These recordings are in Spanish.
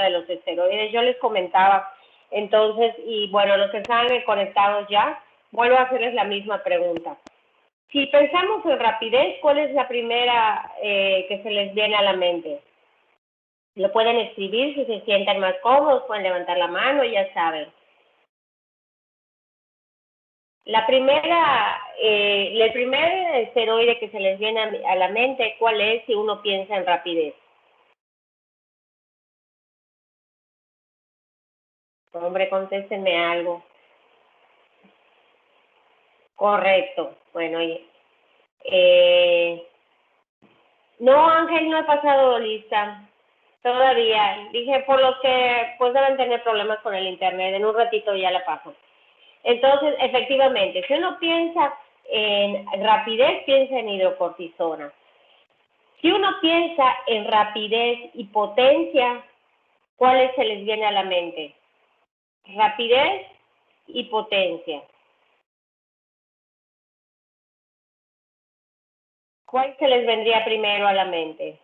de los esteroides. Yo les comentaba, entonces, y bueno, los que están conectados ya, vuelvo a hacerles la misma pregunta. Si pensamos en rapidez, ¿cuál es la primera que se les viene a la mente? Lo pueden escribir si se sienten más cómodos, pueden levantar la mano, ya saben. El primer esteroide que se les viene a la mente, ¿cuál es si uno piensa en rapidez? Hombre, contéstenme algo. Correcto. Bueno, no, Ángel, no he pasado lista. Todavía. Dije, por los que pues deben tener problemas con el internet. En un ratito ya la paso. Entonces, efectivamente, si uno piensa en rapidez, piensa en hidrocortisona. Si uno piensa en rapidez y potencia, ¿cuáles se les viene a la mente? Rapidez y potencia. ¿Cuál se les vendría primero a la mente?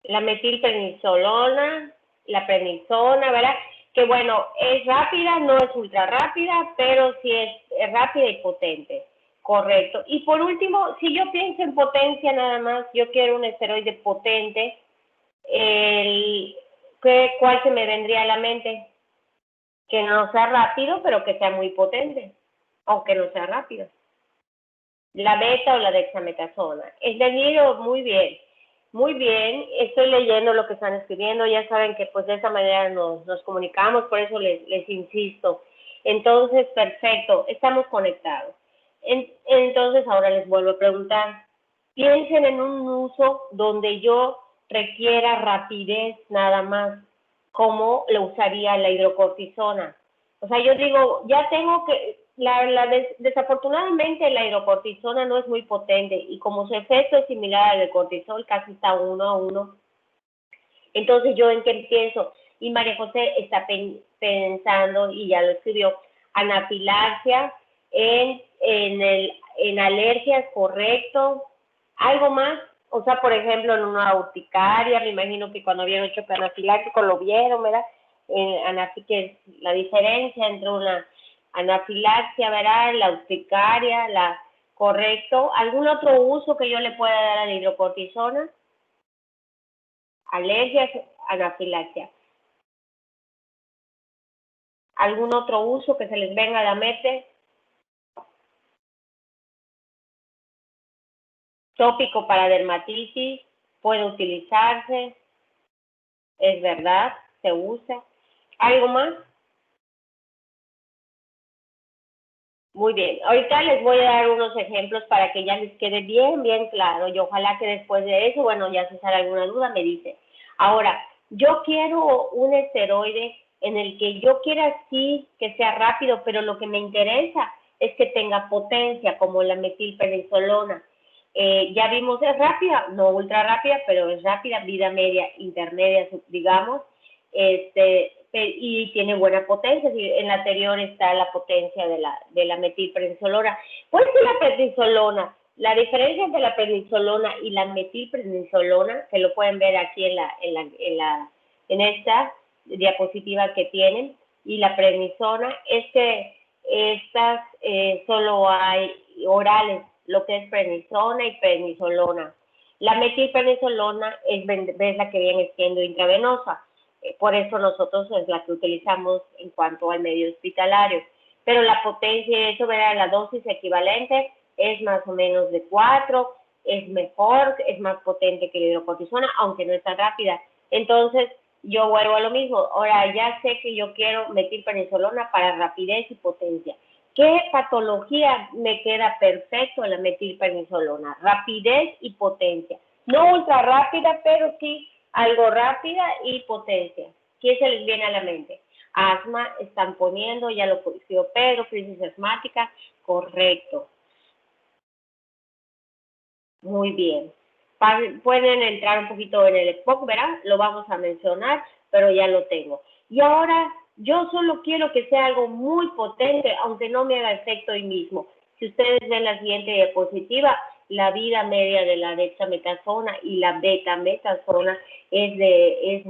La metilprednisolona, la prednisona, ¿verdad? Que bueno, es rápida, no es ultra rápida, pero sí es rápida y potente. Correcto. Y por último, si yo pienso en potencia nada más, yo quiero un esteroide potente, ¿cuál se me vendría a la mente? Que no sea rápido, pero que sea muy potente, aunque no sea rápido. La beta o la dexametasona. Entendido, muy bien. Muy bien, estoy leyendo lo que están escribiendo, ya saben que pues de esa manera nos comunicamos, por eso les insisto. Entonces, perfecto, estamos conectados. Entonces, ahora les vuelvo a preguntar, piensen en un uso donde yo requiera rapidez nada más, ¿cómo lo usaría la hidrocortisona? O sea, yo digo, ya tengo que, desafortunadamente la hidrocortisona no es muy potente y como su efecto es similar al del cortisol, casi está 1-1. Entonces, ¿yo en qué pienso? Y María José está pensando, y ya lo escribió, anafilaxia, en alergias, correcto. ¿Algo más? O sea, por ejemplo, en una urticaria, me imagino que cuando vieron choque anafiláctico lo vieron, ¿verdad? Que es la diferencia entre una anafilaxia, ¿verdad? La urticaria, correcto. ¿Algún otro uso que yo le pueda dar a la hidrocortisona? Alergias, anafilaxia. ¿Algún otro uso que se les venga a la mente? Tópico para dermatitis, puede utilizarse, es verdad, se usa. ¿Algo más? Muy bien, ahorita les voy a dar unos ejemplos para que ya les quede bien, bien claro y ojalá que después de eso, bueno, ya si sale alguna duda me dice. Ahora, yo quiero un esteroide en el que yo quiera sí que sea rápido, pero lo que me interesa es que tenga potencia, como la metilprednisolona. Ya vimos, es rápida, no ultra rápida, pero es rápida, vida media, intermedia, digamos, y tiene buena potencia. En la anterior está la potencia de la metilprednisolona. ¿Cuál es la prednisolona? La diferencia entre la prednisolona y la metilprednisolona, que lo pueden ver aquí en esta diapositiva que tienen, y la prednisona, es que estas solo hay orales, lo que es prednisona y prednisolona. La metilprednisolona es la que viene siendo intravenosa. Por eso nosotros es la que utilizamos en cuanto al medio hospitalario. Pero la potencia, eso verá, la dosis equivalente es más o menos de 4, es mejor, es más potente que la hidrocortisona, aunque no es tan rápida. Entonces, yo vuelvo a lo mismo. Ahora ya sé que yo quiero metilprednisolona para rapidez y potencia. ¿Qué patología me queda perfecto en la metilprednisolona? Rapidez y potencia. No ultra rápida, pero sí algo rápida y potencia. ¿Qué se les viene a la mente? Asma, están poniendo, ya lo conoció Pedro, crisis asmática, correcto. Muy bien. Pueden entrar un poquito en el EPOC, ¿verdad? Lo vamos a mencionar, pero ya lo tengo. Y ahora, yo solo quiero que sea algo muy potente, aunque no me haga efecto hoy mismo. Si ustedes ven la siguiente diapositiva, la vida media de la dexametasona y la betametasona de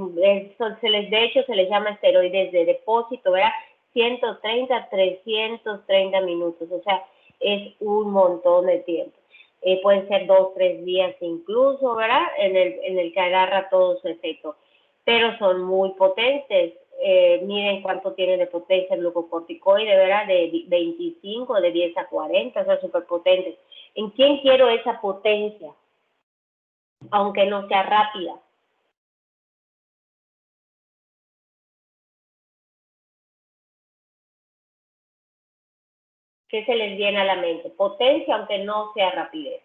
hecho se les llama esteroides de depósito, ¿verdad? 130, 330 minutos, o sea, es un montón de tiempo. Pueden ser 2, 3 días incluso, ¿verdad? En el que agarra todo su efecto, pero son muy potentes. Miren cuánto tiene de potencia el glucocorticoide, ¿verdad? De 25, de 10 a 40, o sea, súper potentes. ¿En quién quiero esa potencia? Aunque no sea rápida. ¿Qué se les viene a la mente? Potencia, aunque no sea rapidez.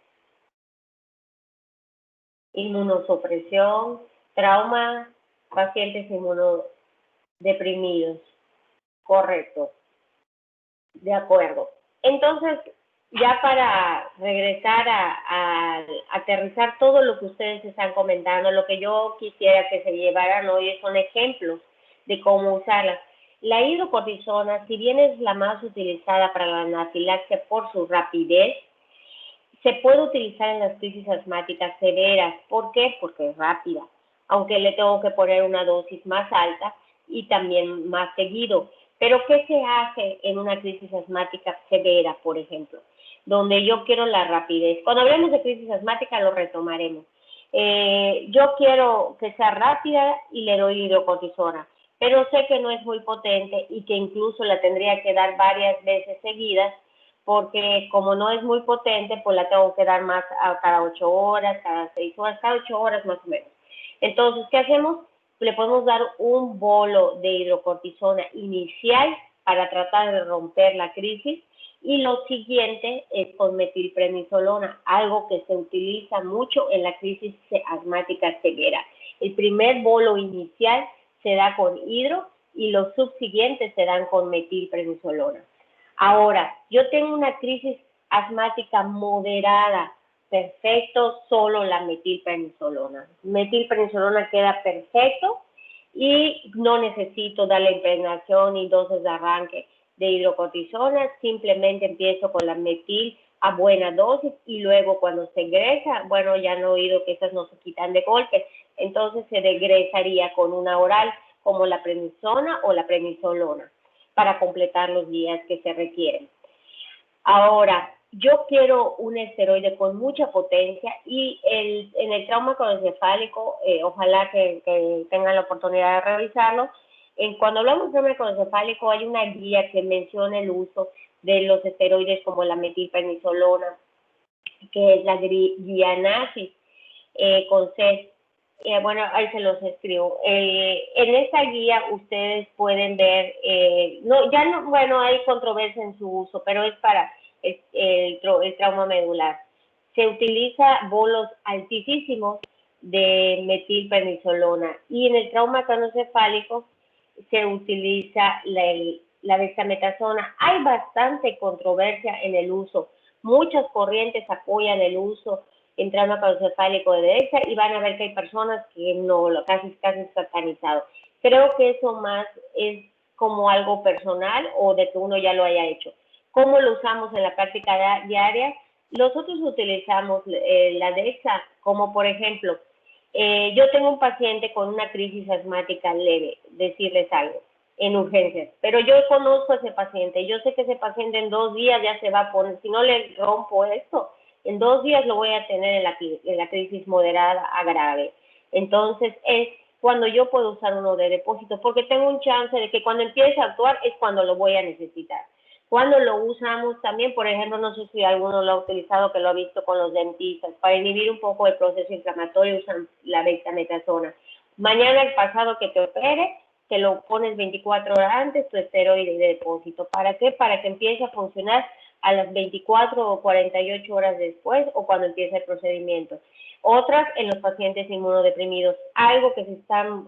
Inmunosupresión, trauma, pacientes inmunodeprimidos. Correcto. De acuerdo. Entonces, ya para regresar a aterrizar todo lo que ustedes están comentando, lo que yo quisiera que se llevaran hoy son ejemplos de cómo usarla. La hidrocortisona, si bien es la más utilizada para la anafilaxia por su rapidez, se puede utilizar en las crisis asmáticas severas. ¿Por qué? Porque es rápida, aunque le tengo que poner una dosis más alta y también más seguido. Pero ¿qué se hace en una crisis asmática severa, por ejemplo? Donde yo quiero la rapidez. Cuando hablemos de crisis asmática lo retomaremos. Yo quiero que sea rápida y le doy hidrocortisona, pero sé que no es muy potente y que incluso la tendría que dar varias veces seguidas, porque como no es muy potente, pues la tengo que dar más a cada 8 horas, cada 6 horas, cada 8 horas más o menos. Entonces, ¿qué hacemos? Le podemos dar un bolo de hidrocortisona inicial para tratar de romper la crisis, y lo siguiente es con metilprednisolona, algo que se utiliza mucho en la crisis asmática severa. El primer bolo inicial se da con hidro y los subsiguientes se dan con metilprednisolona. Ahora, yo tengo una crisis asmática moderada, perfecto, solo la metilprednisolona. Metilprednisolona queda perfecto y no necesito darle impregnación ni dosis de arranque de hidrocortisona, simplemente empiezo con la metil a buena dosis y luego cuando se egresa, bueno, ya han oído que esas no se quitan de golpe, entonces se degresaría con una oral como la prednisona o la prednisolona para completar los días que se requieren. Ahora, yo quiero un esteroide con mucha potencia y en el trauma cronocefálico, ojalá que tengan la oportunidad de revisarlo. Cuando hablamos de trauma cronocefálico hay una guía que menciona el uso de los esteroides como la metilprednisolona, que es la guía NACI, con C. Bueno, ahí se los escribo. En esta guía ustedes pueden ver, bueno, hay controversia en su uso, pero es para el trauma medular. Se utiliza bolos altísimos de metilprednisolona y en el trauma cranioencefálico se utiliza la dexametasona. Hay bastante controversia en el uso. Muchas corrientes apoyan el uso en trauma cranioencefálico de derecha y van a ver que hay personas que no, casi satanizado. Creo que eso más es como algo personal o de que uno ya lo haya hecho. ¿Cómo lo usamos en la práctica diaria? Nosotros utilizamos la DEXA, como por ejemplo, yo tengo un paciente con una crisis asmática leve, decirles algo, en urgencias, pero yo conozco a ese paciente, yo sé que ese paciente en 2 días ya se va a poner, si no le rompo esto, en 2 días lo voy a tener en la crisis moderada a grave. Entonces es cuando yo puedo usar uno de depósito, porque tengo un chance de que cuando empiece a actuar es cuando lo voy a necesitar. Cuando lo usamos también, por ejemplo, no sé si alguno lo ha utilizado, que lo ha visto con los dentistas, para inhibir un poco el proceso inflamatorio usan la dexametasona. Mañana el pasado que te opere, te lo pones 24 horas antes, tu esteroide de depósito. ¿Para qué? Para que empiece a funcionar a las 24 o 48 horas después o cuando empiece el procedimiento. Otras en los pacientes inmunodeprimidos, algo que se están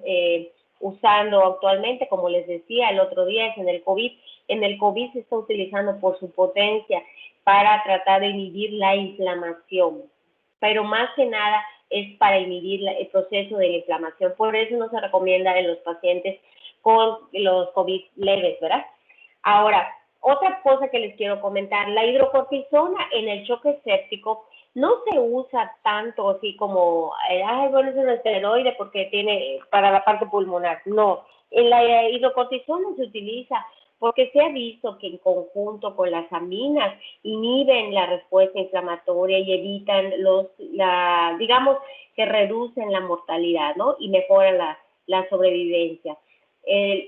usando actualmente, como les decía el otro día, es en el COVID. En el COVID se está utilizando por su potencia para tratar de inhibir la inflamación, pero más que nada es para inhibir el proceso de la inflamación. Por eso no se recomienda en los pacientes con los COVID leves, ¿verdad? Ahora, otra cosa que les quiero comentar, la hidrocortisona en el choque séptico no se usa tanto así como, ay, bueno, es un esteroide porque tiene para la parte pulmonar. No, en la hidrocortisona se utiliza porque se ha visto que en conjunto con las aminas inhiben la respuesta inflamatoria y evitan digamos, que reducen la mortalidad, ¿no? Y mejoran la sobrevivencia.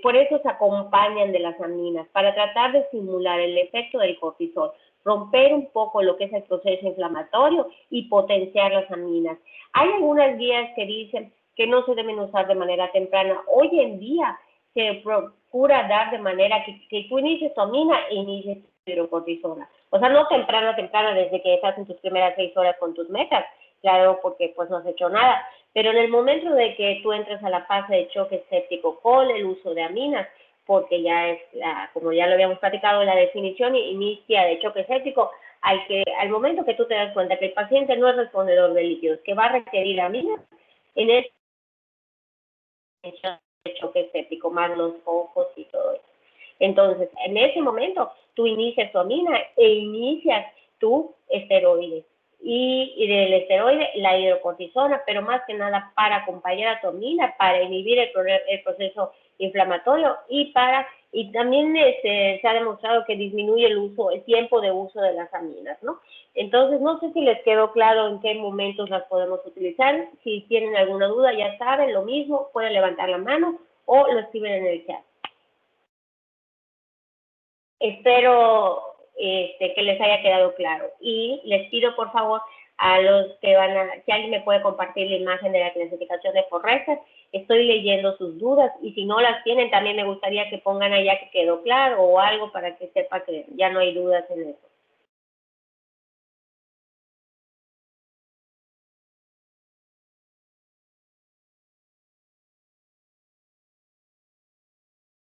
Por eso se acompañan de las aminas, para tratar de simular el efecto del cortisol, romper un poco lo que es el proceso inflamatorio y potenciar las aminas. Hay algunas guías que dicen que no se deben usar de manera temprana. Hoy en día se procura dar de manera que tú inicies tu amina e inicies tu hidrocortisona. O sea, no temprana, desde que estás en tus primeras 6 horas con tus metas, claro, porque pues no has hecho nada. Pero en el momento de que tú entres a la fase de choque séptico con el uso de aminas, porque ya es, como ya lo habíamos platicado, la definición inicia de choque séptico, al momento que tú te das cuenta que el paciente no es respondedor de líquidos, que va a requerir aminas, en ese de choque séptico, más los ojos y todo eso. Entonces, en ese momento, tú inicias tu amina e inicias tu esteroide. Y del esteroide, la hidrocortisona, pero más que nada para acompañar a tu amina, para inhibir el proceso inflamatorio y también se ha demostrado que disminuye el tiempo de uso de las aminas, ¿no? Entonces, no sé si les quedó claro en qué momentos las podemos utilizar. Si tienen alguna duda, ya saben, lo mismo, pueden levantar la mano o lo escriben en el chat. Espero que les haya quedado claro. Y les pido, por favor, a los que si alguien me puede compartir la imagen de la clasificación de Forrester, estoy leyendo sus dudas y si no las tienen, también me gustaría que pongan allá que quedó claro o algo para que sepa que ya no hay dudas en eso.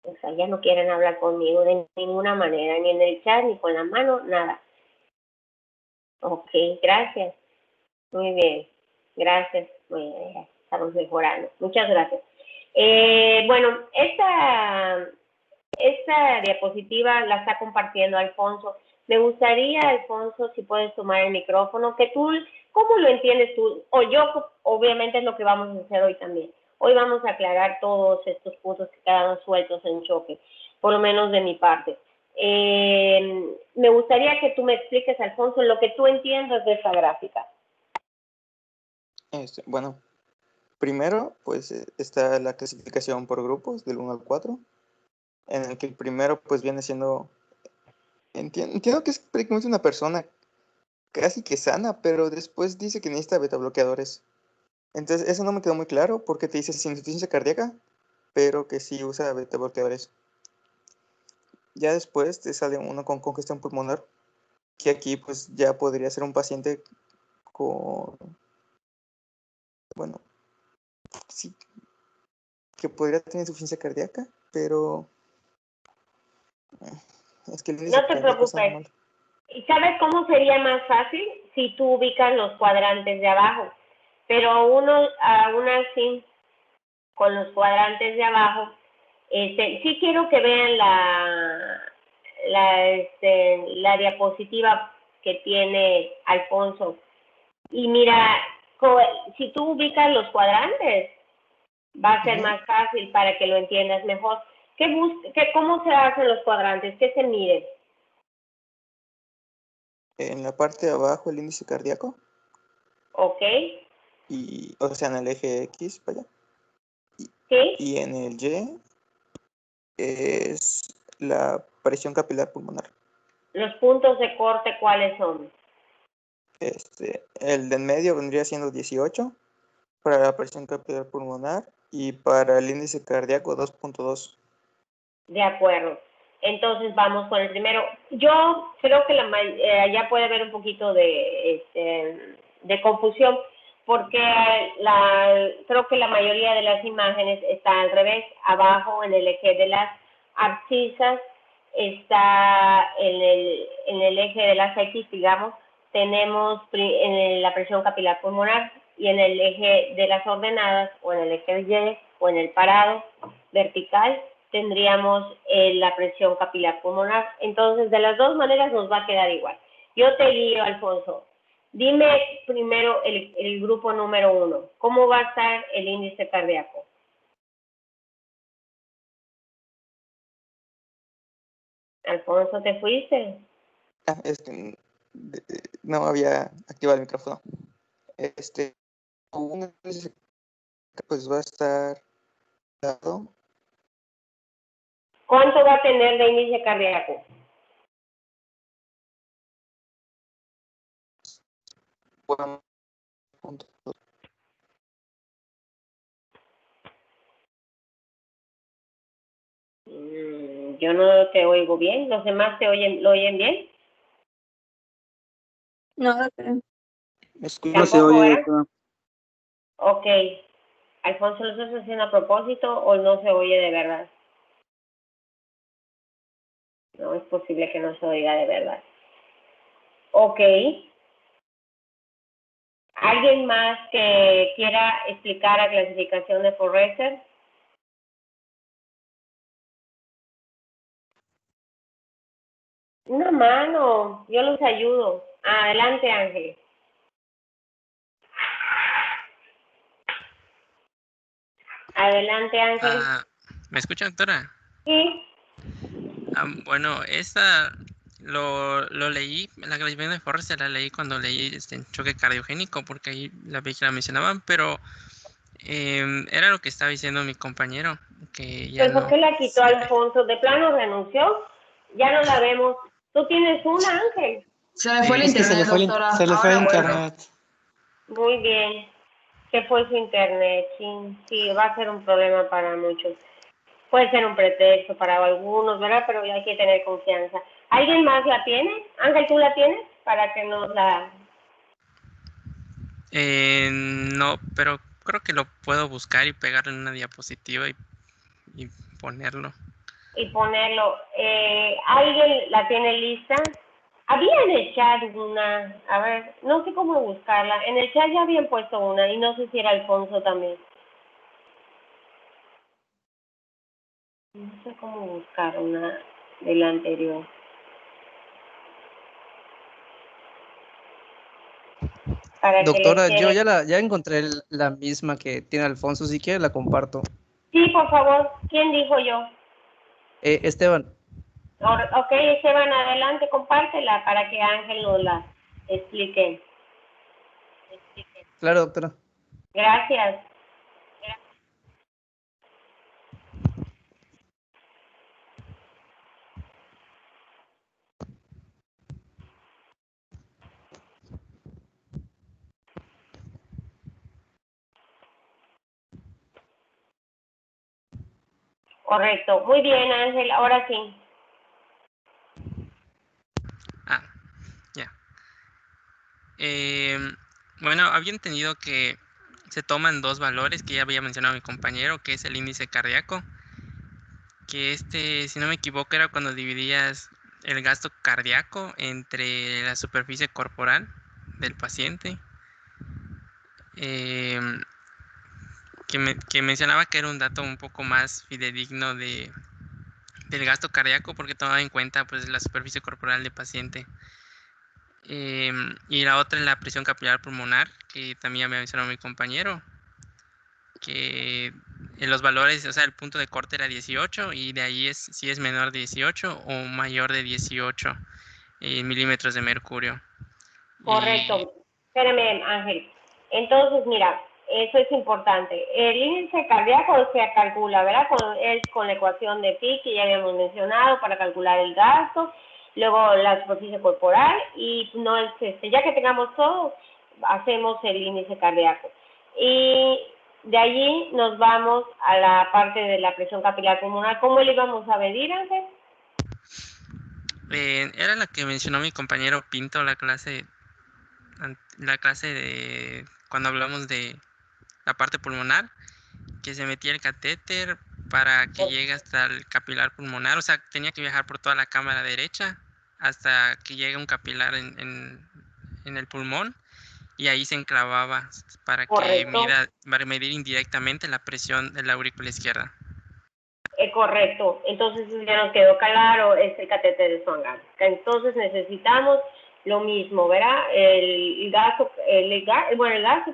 O sea, ya no quieren hablar conmigo de ninguna manera, ni en el chat, ni con la mano, nada. Ok, gracias. Muy bien, gracias. Muy bien, ya estamos mejorando. Muchas gracias. Bueno, esta diapositiva la está compartiendo Alfonso. Me gustaría, Alfonso, si puedes tomar el micrófono, que tú, ¿cómo lo entiendes tú? O yo, obviamente es lo que vamos a hacer hoy también. Hoy vamos a aclarar todos estos puntos que quedaron sueltos en choque, por lo menos de mi parte. Me gustaría que tú me expliques, Alfonso, lo que tú entiendes de esta gráfica. Bueno, primero, pues está la clasificación por grupos del 1 al 4, en el que el primero pues viene siendo, entiendo que es prácticamente una persona casi que sana, pero después dice que necesita beta bloqueadores. Entonces eso no me quedó muy claro porque te dice sin insuficiencia cardíaca, pero que sí usa beta bloqueadores. Ya después te sale uno con congestión pulmonar, que aquí pues ya podría ser un paciente con, bueno, sí, que podría tener insuficiencia cardíaca, pero es que el índice No te cardíaco está preocupes. mal. ¿Y sabes cómo sería más fácil? Si tú ubicas los cuadrantes de abajo. Pero aún así, con los cuadrantes de abajo, sí quiero que vean la diapositiva que tiene Alfonso. Y mira, si tú ubicas los cuadrantes, va a ser más fácil para que lo entiendas mejor. ¿Cómo se hacen los cuadrantes? ¿Qué se miden? En la parte de abajo el índice cardíaco. Ok. Y, o sea, en el eje X, vaya. ¿Sí? Y en el Y es la presión capilar pulmonar. Los puntos de corte, ¿cuáles son? El de en medio vendría siendo 18 para la presión capilar pulmonar y para el índice cardíaco 2.2. De acuerdo. Entonces vamos con el primero. Yo creo que ya puede haber un poquito de confusión porque creo que la mayoría de las imágenes está al revés. Abajo en el eje de las abscisas está en el eje de las X, digamos, tenemos en la presión capilar pulmonar y en el eje de las ordenadas o en el eje de Y o en el parado vertical tendríamos la presión capilar pulmonar. Entonces, de las dos maneras nos va a quedar igual. Yo te guío, Alfonso. Dime primero el grupo número 1. ¿Cómo va a estar el índice cardíaco? Alfonso, ¿te fuiste? No había activado el micrófono. Pues va a estar dado. ¿Cuánto va a tener de índice cardíaco? Bueno, Yo no te oigo bien. ¿Los demás lo oyen bien? No, doctora. no se ¿Tampoco, oye, verdad? doctora. Ok. Alfonso, ¿lo estás haciendo a propósito o no se oye de verdad? No, es posible que no se oiga de verdad. Ok. ¿Alguien más que quiera explicar la clasificación de Forrester? Una mano, yo los ayudo. Adelante, Ángel. Adelante, Ángel. ¿Me escucha, doctora? Sí. Bueno, esta lo leí, la clasificación de Forrester la leí cuando leí choque cardiogénico, porque ahí la vi que la mencionaban, pero era lo que estaba diciendo mi compañero, que ya Pues, no. ¿por qué la quitó Sí. Alfonso? ¿De plano renunció? Ya no la vemos. ¿Tú tienes una, Ángel? Se le fue el Es que internet, doctora. se le fue el Ahora vuelve. internet. Muy bien. ¿Qué fue su internet? Sí, va a ser un problema para muchos. Puede ser un pretexto para algunos, ¿verdad? Pero hay que tener confianza. ¿Alguien más la tiene? Ángel, ¿tú la tienes? Para que nos la... No, pero creo que lo puedo buscar y pegarlo en una diapositiva y ponerlo. Y ponerlo. ¿Alguien la tiene lista? Había en el chat una, a ver, no sé cómo buscarla. En el chat ya habían puesto una y no sé si era Alfonso también. No sé cómo buscar una de la anterior. Para Doctora, que les yo quede. ya encontré la misma que tiene Alfonso, si quiere la comparto. Sí, por favor. ¿Quién dijo yo? Esteban. Ok, Esteban, adelante, compártela para que Ángel nos la explique. Claro, doctora. Gracias. Correcto. Muy bien, Ángel. Ahora sí. Ya. Bueno, había entendido que se toman dos valores que ya había mencionado mi compañero, que es el índice cardíaco, que si no me equivoco, era cuando dividías el gasto cardíaco entre la superficie corporal del paciente, que mencionaba que era un dato un poco más fidedigno del gasto cardíaco porque tomaba en cuenta pues la superficie corporal del paciente. Y la otra es la presión capilar pulmonar, que también me mencionó mi compañero, que en los valores, o sea, el punto de corte era 18 y de ahí si es menor de 18 o mayor de 18 milímetros de mercurio. Correcto. Espérame, Ángel. Entonces, mira, eso es importante. El índice cardíaco se calcula, ¿verdad? Es con la ecuación de Pi que ya habíamos mencionado para calcular el gasto, luego la superficie corporal y no es ya que tengamos todo, hacemos el índice cardíaco. Y de allí nos vamos a la parte de la presión capilar pulmonar. ¿Cómo le íbamos a medir, Ángel? Era la que mencionó mi compañero Pinto, la clase de cuando hablamos de la parte pulmonar, que se metía el catéter para que llegue hasta el capilar pulmonar, o sea, tenía que viajar por toda la cámara derecha hasta que llegue un capilar en el pulmón y ahí se enclavaba para medir indirectamente la presión de la aurícula izquierda. Correcto, entonces ya nos quedó claro, es el catéter de Swan-Ganz. Entonces necesitamos lo mismo, ¿verdad? El gasto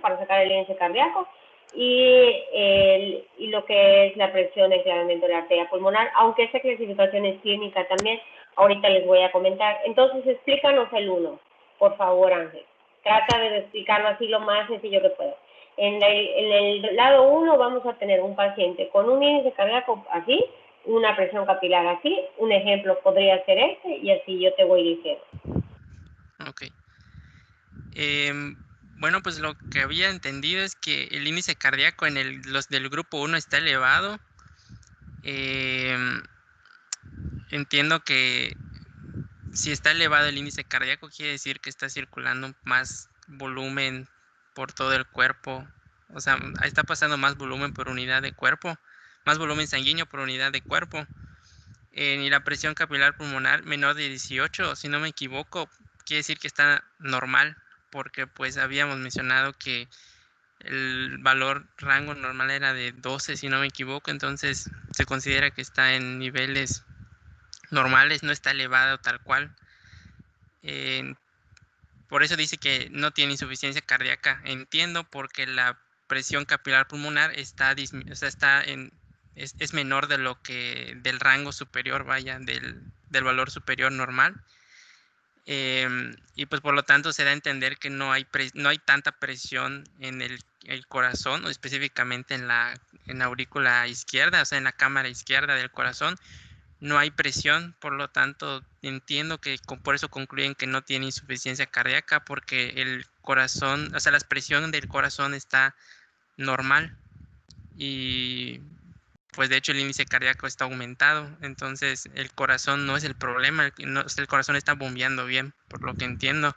para sacar el índice cardíaco y lo que es la presión de enfriamiento de la arteria pulmonar, aunque esta clasificación es clínica también, ahorita les voy a comentar. Entonces, explícanos el 1, por favor, Ángel. Trata de explicarlo así lo más sencillo que puedas. En el lado 1 vamos a tener un paciente con un índice cardíaco así, una presión capilar así, un ejemplo podría ser este, y así yo te voy diciendo. Ok. Bueno, pues lo que había entendido es que el índice cardíaco en los del grupo 1 está elevado. Entiendo que si está elevado el índice cardíaco, quiere decir que está circulando más volumen por todo el cuerpo. O sea, está pasando más volumen por unidad de cuerpo, más volumen sanguíneo por unidad de cuerpo. Y la presión capilar pulmonar menor de 18, si no me equivoco, quiere decir que está normal, porque pues habíamos mencionado que el valor rango normal era de 12, si no me equivoco, entonces se considera que está en niveles normales, no está elevado tal cual. Por eso dice que no tiene insuficiencia cardíaca. Entiendo, porque la presión capilar pulmonar está es menor de lo que del rango superior, vaya, del valor superior normal. Y pues por lo tanto se da a entender que no hay tanta presión en el corazón, o específicamente en la aurícula izquierda, o sea, en la cámara izquierda del corazón. No hay presión, por lo tanto entiendo que por eso concluyen que no tiene insuficiencia cardíaca, porque el corazón, o sea, la presión del corazón está normal y pues de hecho el índice cardíaco está aumentado, entonces el corazón no es el problema, el corazón está bombeando bien, por lo que entiendo,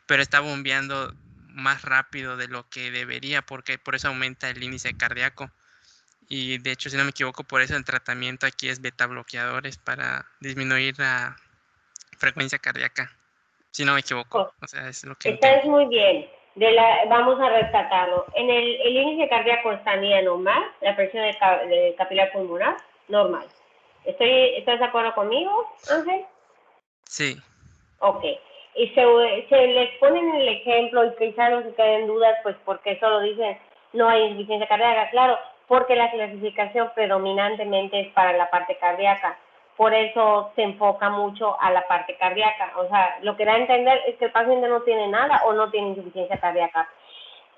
pero está bombeando más rápido de lo que debería, porque por eso aumenta el índice cardíaco. Y de hecho, si no me equivoco, por eso el tratamiento aquí es beta bloqueadores para disminuir la frecuencia cardíaca. Si no me equivoco, o sea, es lo que Estás entiendo. muy bien. Vamos a rescatarlo. En el índice cardíaco estaría normal, la presión de capilar pulmonar, normal. ¿Estás de acuerdo conmigo, Ángel? Sí. Ok. Y se les ponen el ejemplo y quizás no se queden dudas, pues porque solo dicen no hay insuficiencia cardíaca. Claro, porque la clasificación predominantemente es para la parte cardíaca. Por eso se enfoca mucho a la parte cardíaca. O sea, lo que da a entender es que el paciente no tiene nada o no tiene insuficiencia cardíaca.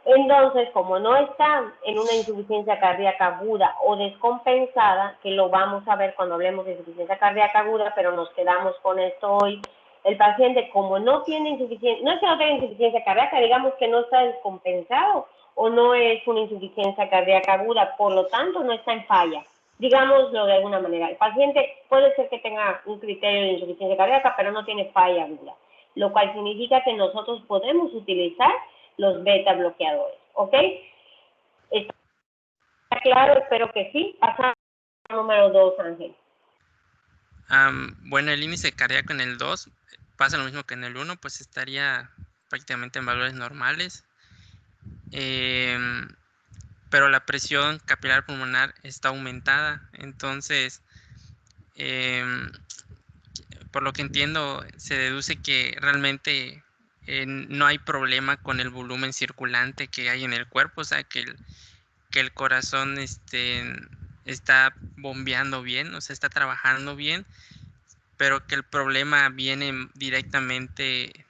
Entonces, como no está en una insuficiencia cardíaca aguda o descompensada, que lo vamos a ver cuando hablemos de insuficiencia cardíaca aguda, pero nos quedamos con esto hoy, el paciente como no tiene insuficiencia, no es que no tenga insuficiencia cardíaca, digamos que no está descompensado o no es una insuficiencia cardíaca aguda, por lo tanto no está en falla, digámoslo de alguna manera. El paciente puede ser que tenga un criterio de insuficiencia cardíaca, pero no tiene falla aguda, lo cual significa que nosotros podemos utilizar los beta bloqueadores, ¿ok? ¿Está claro? Espero que sí. Pasa al número 2, Ángel. Bueno, el índice cardíaco en el 2 pasa lo mismo que en el 1, pues estaría prácticamente en valores normales. Pero la presión capilar pulmonar está aumentada, entonces por lo que entiendo se deduce que realmente no hay problema con el volumen circulante que hay en el cuerpo, o sea que el corazón está bombeando bien, o sea, está trabajando bien, pero que el problema viene directamente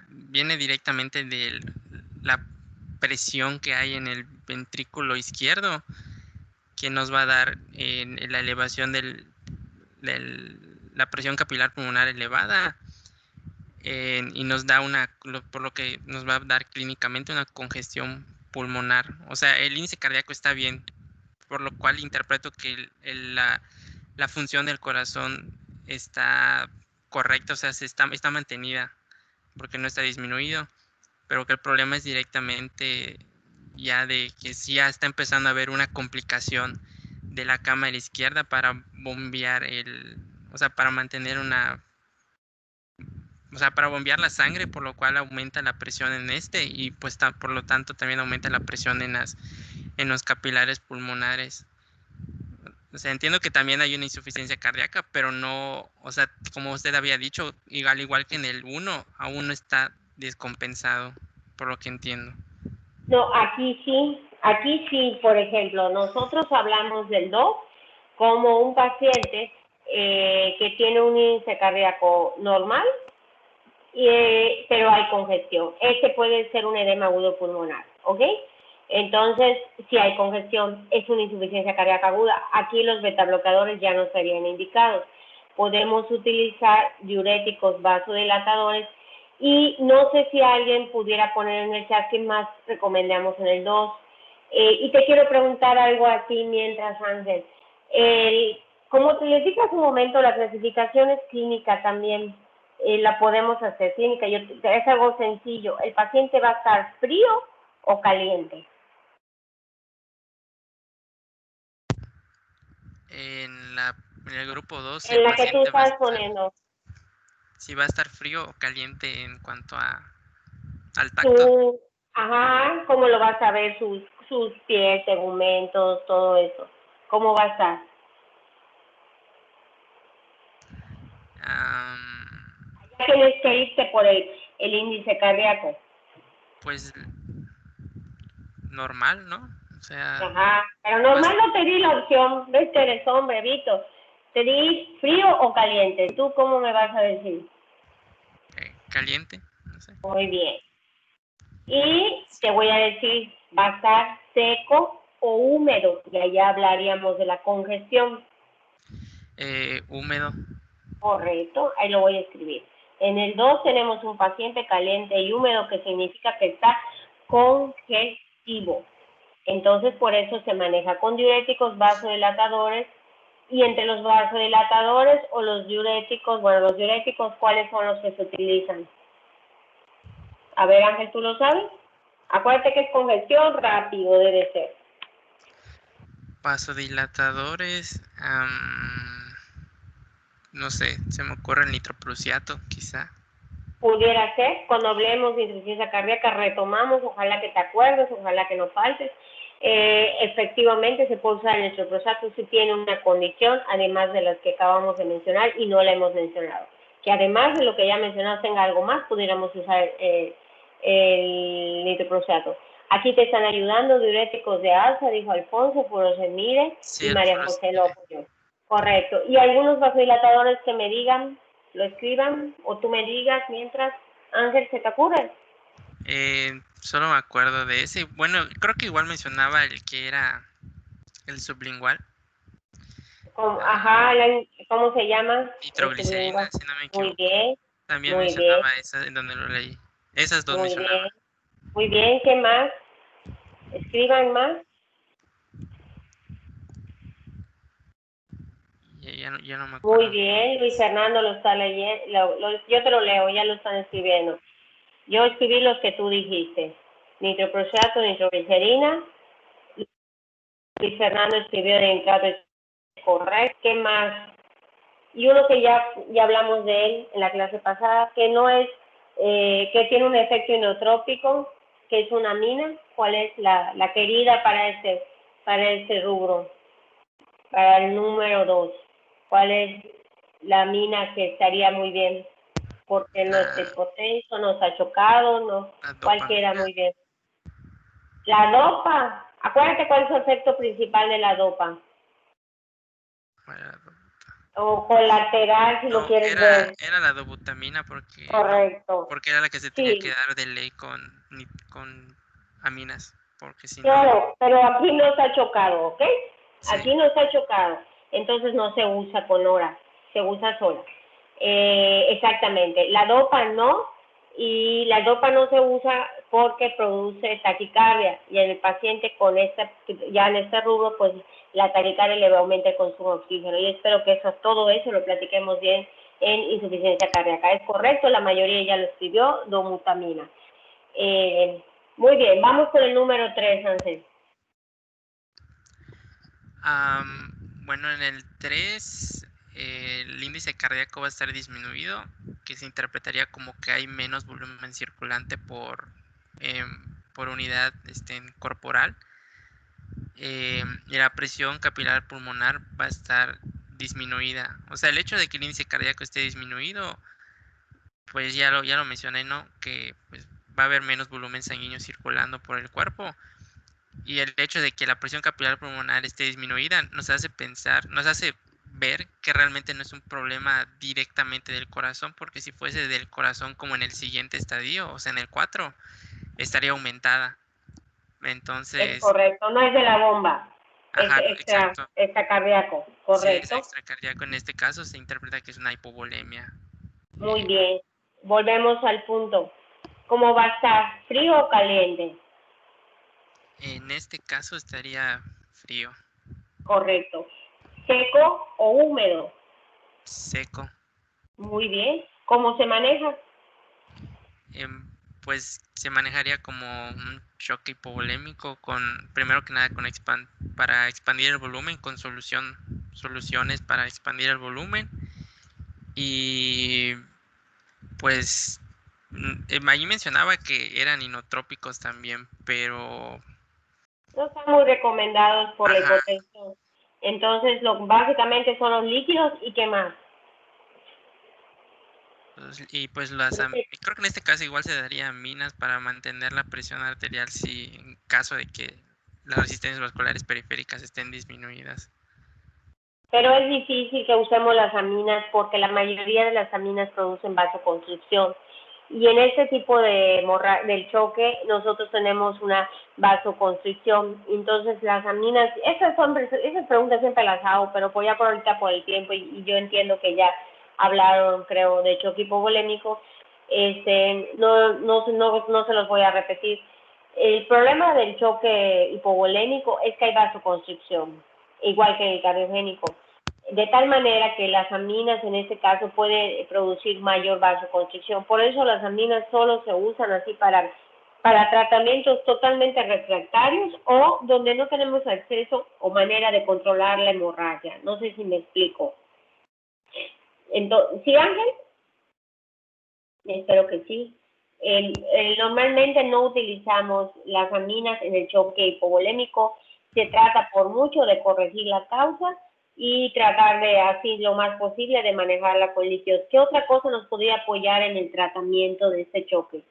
viene directamente de la presión que hay en el ventrículo izquierdo, que nos va a dar la elevación de la presión capilar pulmonar elevada, y nos da por lo que nos va a dar clínicamente una congestión pulmonar. O sea, el índice cardíaco está bien, por lo cual interpreto que la función del corazón está correcta, o sea, está mantenida, porque no está disminuido, pero que el problema es directamente ya de que ya está empezando a haber una complicación de la cámara izquierda para bombear o sea, para mantener para bombear la sangre, por lo cual aumenta la presión en y pues por lo tanto también aumenta la presión en los capilares pulmonares. O sea, entiendo que también hay una insuficiencia cardíaca, pero no, o sea, como usted había dicho, igual que en el 1, aún no está descompensado, por lo que entiendo. No, aquí sí, por ejemplo, nosotros hablamos del 2 como un paciente que tiene un índice cardíaco normal, pero hay congestión. Este puede ser un edema agudo pulmonar, ¿ok? Entonces, si hay congestión, es una insuficiencia cardíaca aguda. Aquí los betabloqueadores ya no serían indicados. Podemos utilizar diuréticos vasodilatadores y no sé si alguien pudiera poner en el chat qué más recomendamos en el 2. Y te quiero preguntar algo a ti mientras, Ángel. Como te les dije hace un momento, la clasificación es clínica también. La podemos hacer clínica. Es algo sencillo. ¿El paciente va a estar frío o caliente? En el grupo 2, En el la que tú paciente va a estás estar, poniendo. si va a estar frío o caliente en cuanto al tacto. Ajá, ¿cómo lo vas a ver? Sus pies, tegumentos, todo eso. ¿Cómo va a estar? Ya tienes que irte por el índice cardíaco. Pues normal, ¿no? O sea, Ajá, pero normal no te di la opción. Ves que eres hombre, Vito. Te di frío o caliente. ¿Tú cómo me vas a decir? caliente, no sé. Muy bien. Y te voy a decir, va a estar seco o húmedo, y allá hablaríamos de la congestión. Húmedo. Correcto, ahí lo voy a escribir. En el 2 tenemos un paciente caliente y húmedo, que significa que está congestivo. Entonces, por eso se maneja con diuréticos, vasodilatadores, y entre los vasodilatadores o los diuréticos, los diuréticos, ¿cuáles son los que se utilizan? A ver, Ángel, ¿tú lo sabes? Acuérdate que es congestión, rápido debe ser. Vasodilatadores, no sé, se me ocurre el nitroprusiato, quizá. Pudiera ser, cuando hablemos de insuficiencia cardíaca retomamos, ojalá que te acuerdes, ojalá que no faltes. Efectivamente se puede usar el nitroprusiato si tiene una condición, además de las que acabamos de mencionar y no la hemos mencionado. Que además de lo que ya mencionamos tenga algo más, pudiéramos usar el nitroprusiato. Aquí te están ayudando diuréticos de alza, dijo Alfonso, furosemide, Sí, y María José lo apoyó. Correcto. Y algunos vasodilatadores que me digan, lo escriban, o tú me digas mientras. Ángel, ¿se te ocurre? Solo me acuerdo de ese. Bueno, creo que igual mencionaba el que era el sublingual. Ajá, ¿cómo se llama? Nitroglicerina, si no me equivoco. Muy bien. También Muy bien. mencionaba esa en donde lo leí. Esas dos Muy mencionaba. bien. Muy bien, ¿qué más? Escriban más. Ya no me acuerdo. Muy bien, Luis Fernando lo está leyendo. Yo te lo leo, ya lo están escribiendo. Yo escribí los que tú dijiste. Nitroprusiato, nitroglicerina. Luis Fernando escribió de nitrato correcto. ¿Qué más? Y uno que ya hablamos de él en la clase pasada, que no es, que tiene un efecto inotrópico, que es una amina. ¿Cuál es la querida para este rubro? Para el número 2. ¿Cuál es la amina que estaría muy bien? Porque no es hipotenso, no está chocado, no. ¿Cuál queda muy bien? La dopa. Acuérdate cuál es su efecto principal de la dopa. O colateral, si lo quieres ver. Era la dobutamina porque, correcto. Porque era la que se tenía que dar de ley con aminas. Porque si claro, pero aquí no está chocado, ¿ok? Sí. Aquí no está chocado. Entonces no se usa con hora, se usa sola. Exactamente. La dopa no, y la dopa no se usa porque produce taquicardia, y en el paciente con ya en este rubro, pues la taquicardia le va a aumentar el consumo de oxígeno, y espero que todo eso lo platiquemos bien en insuficiencia cardíaca. Es correcto, la mayoría ya lo escribió, dobutamina. Muy bien, vamos con el número 3, Ángel. Bueno, en el 3 el índice cardíaco va a estar disminuido, que se interpretaría como que hay menos volumen circulante por unidad corporal. y la presión capilar pulmonar va a estar disminuida. O sea, el hecho de que el índice cardíaco esté disminuido, pues ya lo mencioné, ¿no? Que pues, va a haber menos volumen sanguíneo circulando por el cuerpo. Y el hecho de que la presión capilar pulmonar esté disminuida nos hace pensar, nos hace ver que realmente no es un problema directamente del corazón, porque si fuese del corazón como en el siguiente estadio, o sea, en el 4, estaría aumentada. Es Entonces, correcto, no es de la bomba, es ajá, exacto. extra cardíaco, Si es correcto. extracardíaco, en este caso se interpreta que es una hipovolemia. Muy bien, volvemos al punto. ¿Cómo va a estar? ¿Frío o caliente? En este caso estaría frío, Correcto. ¿Seco o húmedo? seco. Muy bien. ¿Cómo se maneja? Em, pues se manejaría como un choque hipovolémico primero que nada para expandir el volumen con soluciones para expandir el volumen y pues allí mencionaba que eran inotrópicos también, pero No están muy recomendados por la ajá, hipotensión. Entonces, básicamente son los líquidos y qué más. y pues creo que en este caso igual se daría aminas para mantener la presión arterial si en caso de que las resistencias vasculares periféricas estén disminuidas. Pero es difícil que usemos las aminas porque la mayoría de las aminas producen vasoconstricción. Y en este tipo del choque nosotros tenemos una vasoconstricción. Entonces las aminas, esas preguntas siempre las hago, pero pues ya por ahorita por el tiempo y yo entiendo que ya hablaron, creo, de choque hipovolémico, no se los voy a repetir. El problema del choque hipovolémico es que hay vasoconstricción, igual que el cardiogénico, de tal manera que las aminas en este caso pueden producir mayor vasoconstricción. Por eso las aminas solo se usan así para tratamientos totalmente refractarios o donde no tenemos acceso o manera de controlar la hemorragia. No sé si me explico. Entonces, ¿sí, Ángel? Espero que sí. Normalmente no utilizamos las aminas en el choque hipovolémico. Se trata por mucho de corregir la causa y tratar de, así lo más posible, de manejarla con líquidos. ¿Qué otra cosa nos podría apoyar en el tratamiento de este choque?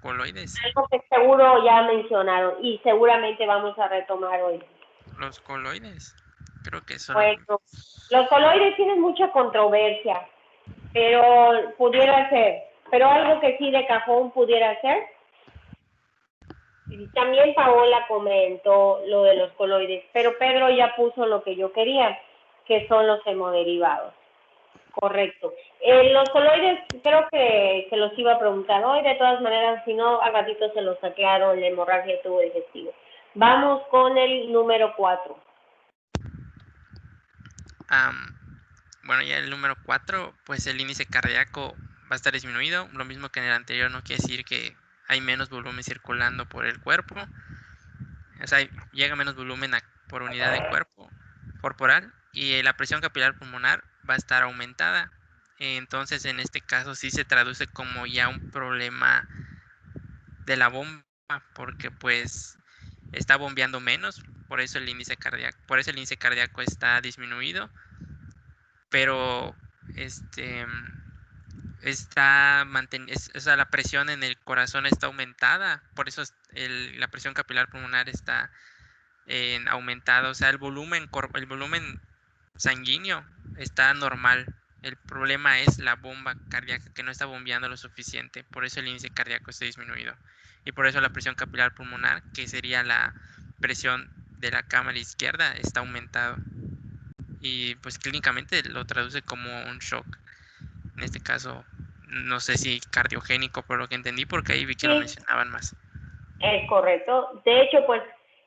Coloides. Algo que seguro ya mencionaron y seguramente vamos a retomar hoy. Los coloides. Creo que son. Bueno, los coloides tienen mucha controversia, pero pudiera ser. Pero algo que sí de cajón pudiera ser. Y también Paola comentó lo de los coloides, pero Pedro ya puso lo que yo quería, que son los hemoderivados. Correcto. Los coloides creo que se los iba a preguntar hoy, de todas maneras, si no, al ratito se los aclaro en la hemorragia de tubo digestivo. Vamos con el número 4. Bueno, ya el número 4, pues el índice cardíaco va a estar disminuido. Lo mismo que en el anterior, no quiere decir que hay menos volumen circulando por el cuerpo. O sea, llega menos volumen por unidad de cuerpo corporal y la presión capilar pulmonar va a estar aumentada. Entonces, en este caso sí se traduce como ya un problema de la bomba, porque pues está bombeando menos, por eso el índice cardíaco está disminuido, pero o sea, la presión en el corazón está aumentada, por eso la presión capilar pulmonar está aumentada, o sea, el volumen sanguíneo está normal. El problema es la bomba cardíaca que no está bombeando lo suficiente, por eso el índice cardíaco está disminuido. Y por eso la presión capilar pulmonar, que sería la presión de la cámara izquierda, está aumentado. Y pues clínicamente lo traduce como un shock. En este caso, no sé si cardiogénico por lo que entendí, porque ahí vi que lo Sí, mencionaban más. es correcto. De hecho, pues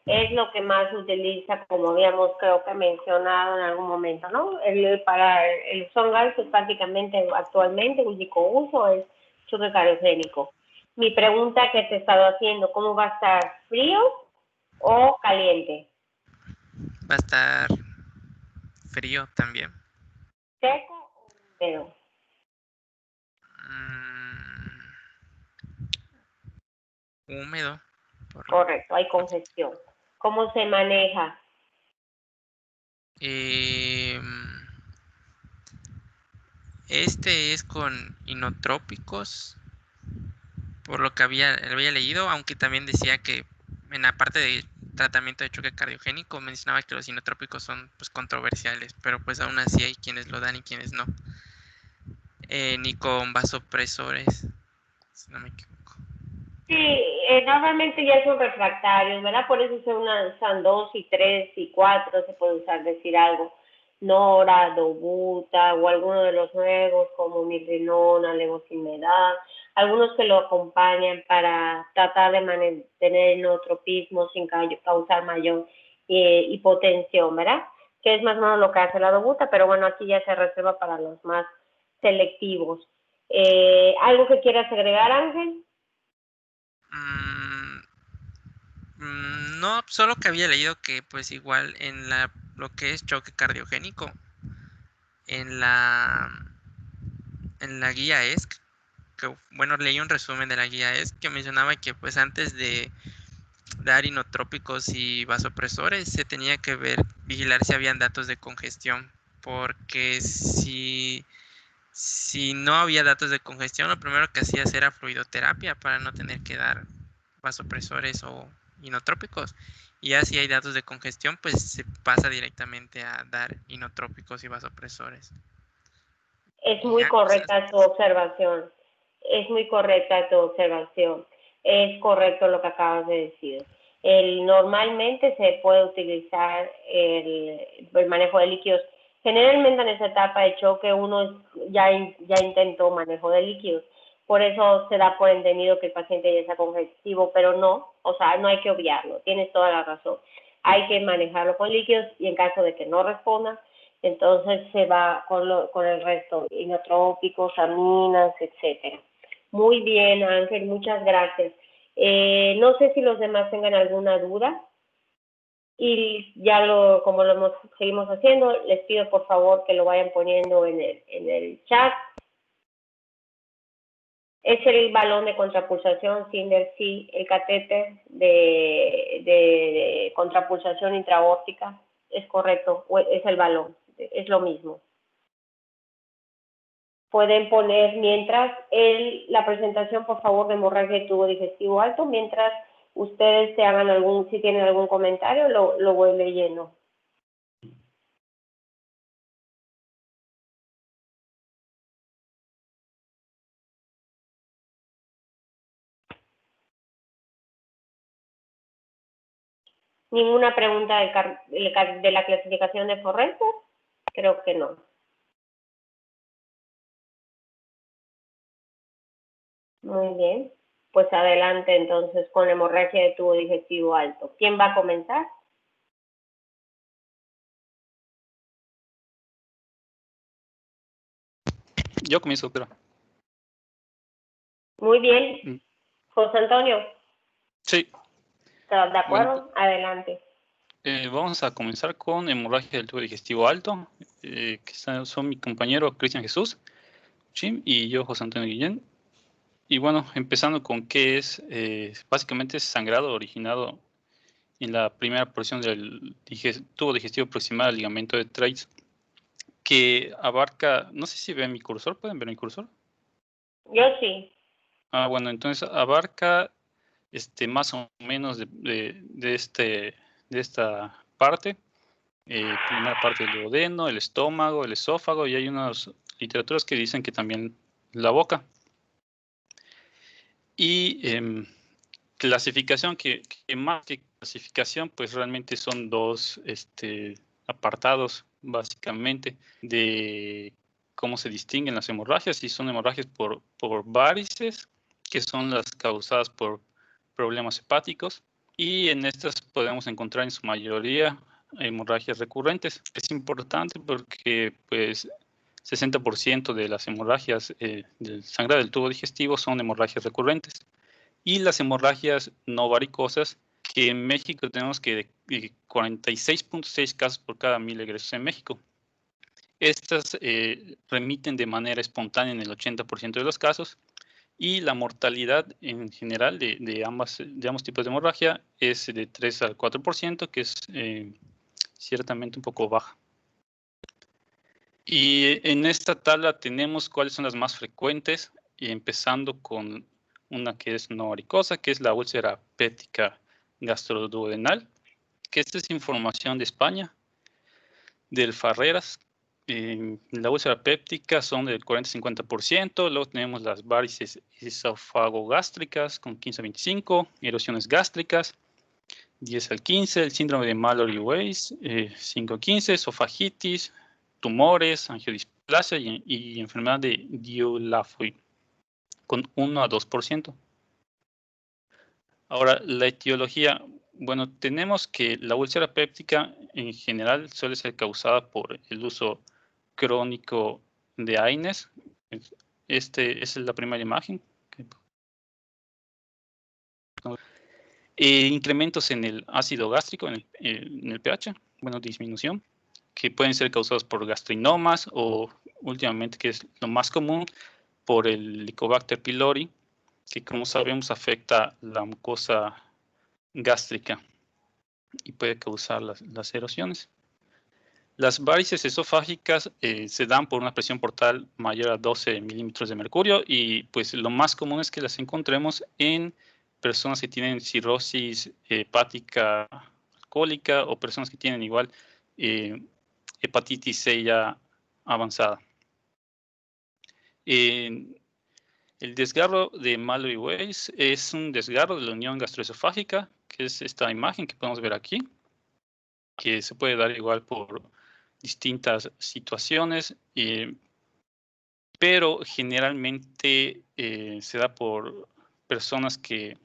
es lo que más se utiliza, como habíamos creo que mencionado en algún momento, ¿no? Para el Songal, pues prácticamente actualmente el único uso es choque cardiogénico. Mi pregunta que te he estado haciendo, ¿cómo va a estar? ¿Frío o caliente? Va a estar frío también. ¿Seco o húmedo? Mm, húmedo. Correcto, hay congestión. ¿Cómo se maneja? Este es con inotrópicos, por lo que había leído, aunque también decía que en la parte de tratamiento de choque cardiogénico mencionaba que los inotrópicos son pues controversiales, pero pues aún así hay quienes lo dan y quienes no. Ni con vasopresores, si no me equivoco. Sí, normalmente ya son refractarios, ¿verdad? Por eso se usan 2 y 3 y 4, se puede usar, decir algo. Nora, Dobuta o alguno de los nuevos como Mirrinona, Levosimendan, algunos que lo acompañan para tratar de mantener inotropismo sin causar mayor hipotensión, ¿verdad? Que es más o menos lo que hace la Dobuta, pero bueno, aquí ya se reserva para los más selectivos. ¿Algo que quieras agregar, Ángel? No, solo que había leído que pues igual en lo que es choque cardiogénico, en la guía ESC, que bueno, leí un resumen de la guía ESC que mencionaba que pues antes de dar inotrópicos y vasopresores se tenía que vigilar si habían datos de congestión, porque si no había datos de congestión, lo primero que hacías era fluidoterapia para no tener que dar vasopresores o inotrópicos. Y ya si hay datos de congestión, pues se pasa directamente a dar inotrópicos y vasopresores. Es muy correcta tu observación. Es muy correcta tu observación. Es correcto lo que acabas de decir. Normalmente se puede utilizar el manejo de líquidos. Generalmente en esa etapa de choque uno ya intentó manejo de líquidos. Por eso se da por entendido que el paciente ya está congestivo, pero no, o sea, no hay que obviarlo. Tienes toda la razón. Hay que manejarlo con líquidos y en caso de que no responda, entonces se va con el resto, inotrópicos, aminas, etcétera. Muy bien, Ángel, muchas gracias. No sé si los demás tengan alguna duda y ya como seguimos haciendo, les pido por favor que lo vayan poniendo en el chat. Es el balón de contrapulsación Sinder, sí, el catéter de contrapulsación intraórtica, es correcto, es el balón, es lo mismo. Pueden poner mientras la presentación, por favor, de hemorragia de tubo digestivo alto, mientras ustedes se hagan si tienen algún comentario, lo voy leyendo. ¿Ninguna pregunta de la clasificación de Forrester? Creo que no. Muy bien. Pues adelante entonces con hemorragia de tubo digestivo alto. ¿Quién va a comenzar? Yo comienzo, pero. Muy bien. José Antonio. Sí. ¿Estás de acuerdo? Bueno, adelante. Vamos a comenzar con hemorragia del tubo digestivo alto, que son mi compañero Cristian Jesús, Chim, y yo, José Antonio Guillén. Y bueno, empezando con qué es, básicamente es sangrado originado en la primera porción del tubo digestivo proximal al ligamento de Treitz, que abarca, no sé si ven mi cursor, ¿pueden ver mi cursor? Yo sí. Bueno, entonces abarca más o menos de esta parte, primera parte del duodeno, el estómago, el esófago, y hay unas literaturas que dicen que también la boca. Y clasificación, que más que clasificación, pues realmente son dos apartados, básicamente, de cómo se distinguen las hemorragias, y son hemorragias por varices, que son las causadas por problemas hepáticos, y en estas podemos encontrar en su mayoría hemorragias recurrentes. Es importante porque pues 60% de las hemorragias del sangrado del tubo digestivo son hemorragias recurrentes. Y las hemorragias no varicosas, que en México tenemos que 46.6 casos por cada 1000 egresos en México. Estas remiten de manera espontánea en el 80% de los casos, Y la mortalidad en general de ambos tipos de hemorragia es de 3 al 4%, que es ciertamente un poco baja. Y en esta tabla tenemos cuáles son las más frecuentes, y empezando con una que es no varicosa, que es la úlcera péptica gastroduodenal, que esta es información de España, del Farreras. La úlcera péptica son del 40-50%, luego tenemos las varices esofagogástricas con 15-25%, erosiones gástricas 10-15%, el síndrome de Mallory-Weiss 5-15%, esofagitis, tumores, angiodisplasia y enfermedad de Dieulafoy con 1-2%. Ahora, la etiología, bueno, tenemos que la úlcera péptica en general suele ser causada por el uso crónico de AINES. Esta es la primera imagen. Incrementos en el ácido gástrico, en el pH, bueno, disminución, que pueden ser causados por gastrinomas o últimamente, que es lo más común, por el Helicobacter pylori, que como sabemos afecta la mucosa gástrica y puede causar las erosiones. Las varices esofágicas se dan por una presión portal mayor a 12 milímetros de mercurio, y pues lo más común es que las encontremos en personas que tienen cirrosis hepática alcohólica o personas que tienen igual hepatitis C ya avanzada. El desgarro de Mallory-Weiss es un desgarro de la unión gastroesofágica, que es esta imagen que podemos ver aquí, que se puede dar igual por distintas situaciones, pero generalmente se da por personas que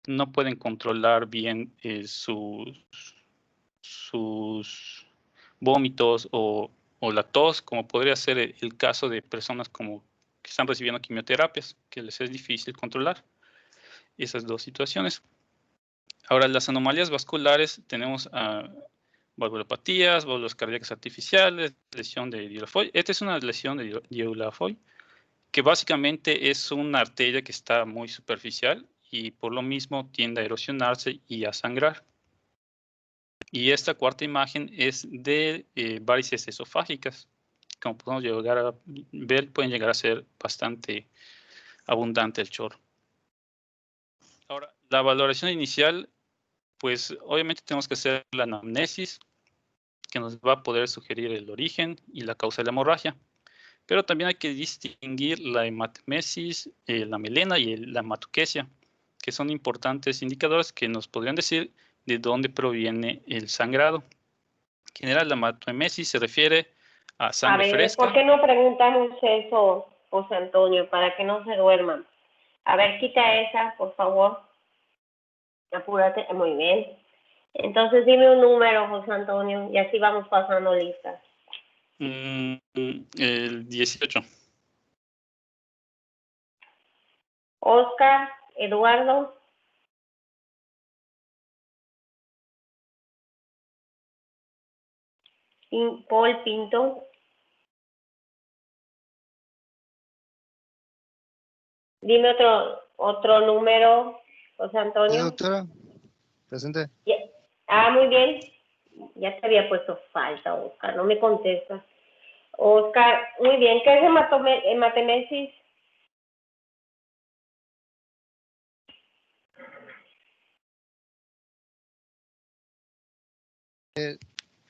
no pueden controlar bien sus vómitos o la tos, como podría ser el caso de personas como que están recibiendo quimioterapias, que les es difícil controlar esas dos situaciones. Ahora, las anomalías vasculares, tenemos valvulopatías, válvulas cardíacas artificiales, lesión de Dieulafoy. Esta es una lesión de Dieulafoy, que básicamente es una arteria que está muy superficial y por lo mismo tiende a erosionarse y a sangrar. Y esta cuarta imagen es de varices esofágicas. Como podemos llegar a ver, pueden llegar a ser bastante abundante el chorro. Ahora, la valoración inicial, pues obviamente tenemos que hacer la anamnesis, que nos va a poder sugerir el origen y la causa de la hemorragia. Pero también hay que distinguir la hematemesis, la melena y la hematoquesia, que son importantes indicadores que nos podrían decir de dónde proviene el sangrado. En general, la hematemesis se refiere a sangre fresca. ¿Por qué no preguntamos eso, José Antonio, para que no se duerman? A ver, quita esa, por favor. Apúrate. Muy bien. Entonces, dime un número, José Antonio, y así vamos pasando listas. El 18. Oscar, Eduardo. Paul Pinto. Dime otro número, José Antonio. Sí, doctora. Presente. Muy bien. Ya te había puesto falta, Oscar. No me contestas. Oscar, muy bien. ¿Qué es hematemesis?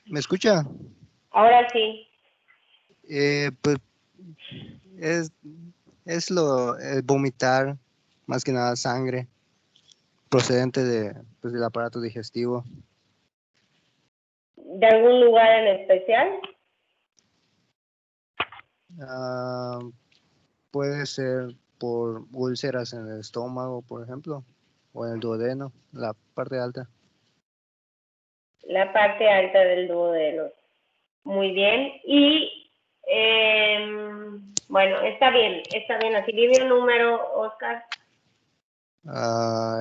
¿Me escucha? Ahora sí. Pues es vomitar, más que nada sangre, procedente del aparato digestivo. ¿De algún lugar en especial? Puede ser por úlceras en el estómago, por ejemplo, o en el duodeno, la parte alta. La parte alta del duodeno. Muy bien. Y, bueno, está bien así. Dime un número, Oscar.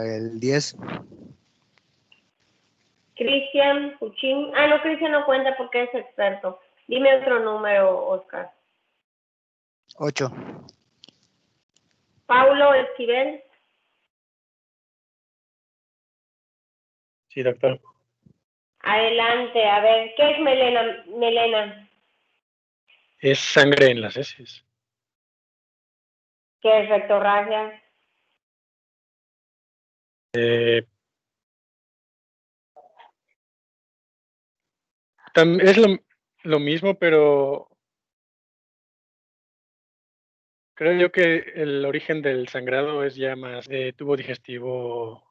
El 10. Cristian Puchín. No, Cristian no cuenta porque es experto. Dime otro número, Oscar. 8. Paulo Esquivel. Sí, doctor. Adelante, a ver, ¿qué es melena? Es sangre en las heces. ¿Qué es rectorragia? Es lo mismo, pero creo yo que el origen del sangrado es ya más de tubo digestivo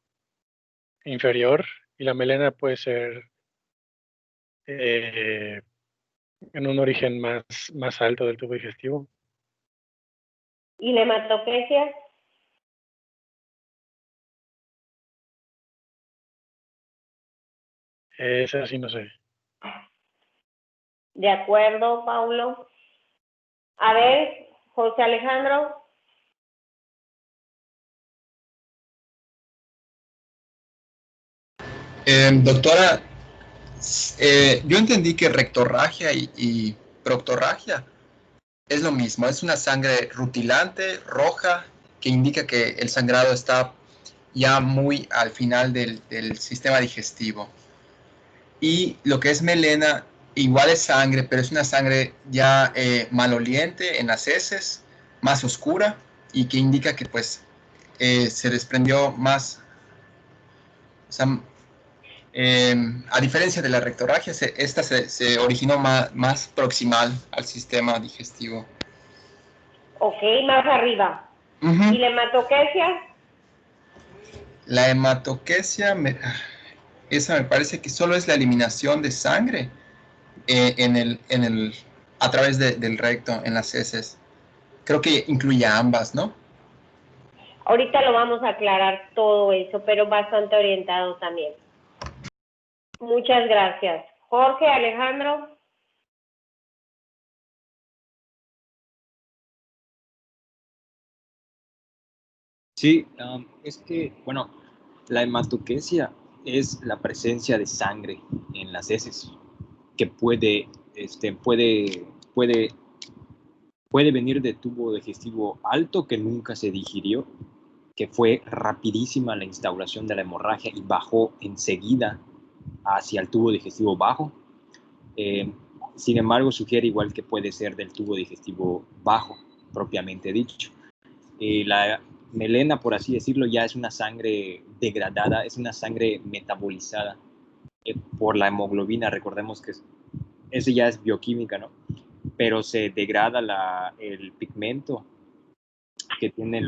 inferior y la melena puede ser en un origen más alto del tubo digestivo. ¿Y la hematopecia? Esa sí no sé. De acuerdo, Paulo. A ver, José Alejandro. Doctora, yo entendí que rectorragia y proctorragia es lo mismo, es una sangre rutilante, roja, que indica que el sangrado está ya muy al final del sistema digestivo. Y lo que es melena, igual es sangre, pero es una sangre ya maloliente en las heces, más oscura, y que indica que pues se desprendió más, o sea, a diferencia de la rectorragia, esta se originó más proximal al sistema digestivo. Ok, más arriba. ¿Y la hematopecia? La hematoquesia, esa me parece que solo es la eliminación de sangre a través del recto, en las heces. Creo que incluye ambas, ¿no? Ahorita lo vamos a aclarar todo eso, pero bastante orientado también. Muchas gracias. Jorge, Alejandro. Sí, es que, bueno, la hematoquesia es la presencia de sangre en las heces que puede venir de tubo digestivo alto que nunca se digirió, que fue rapidísima la instauración de la hemorragia y bajó enseguida hacia el tubo digestivo bajo. Sin embargo, sugiere igual que puede ser del tubo digestivo bajo, propiamente dicho. La melena, por así decirlo, ya es una sangre degradada, es una sangre metabolizada por la hemoglobina. Recordemos que eso ya es bioquímica, ¿no? Pero se degrada el pigmento que tiene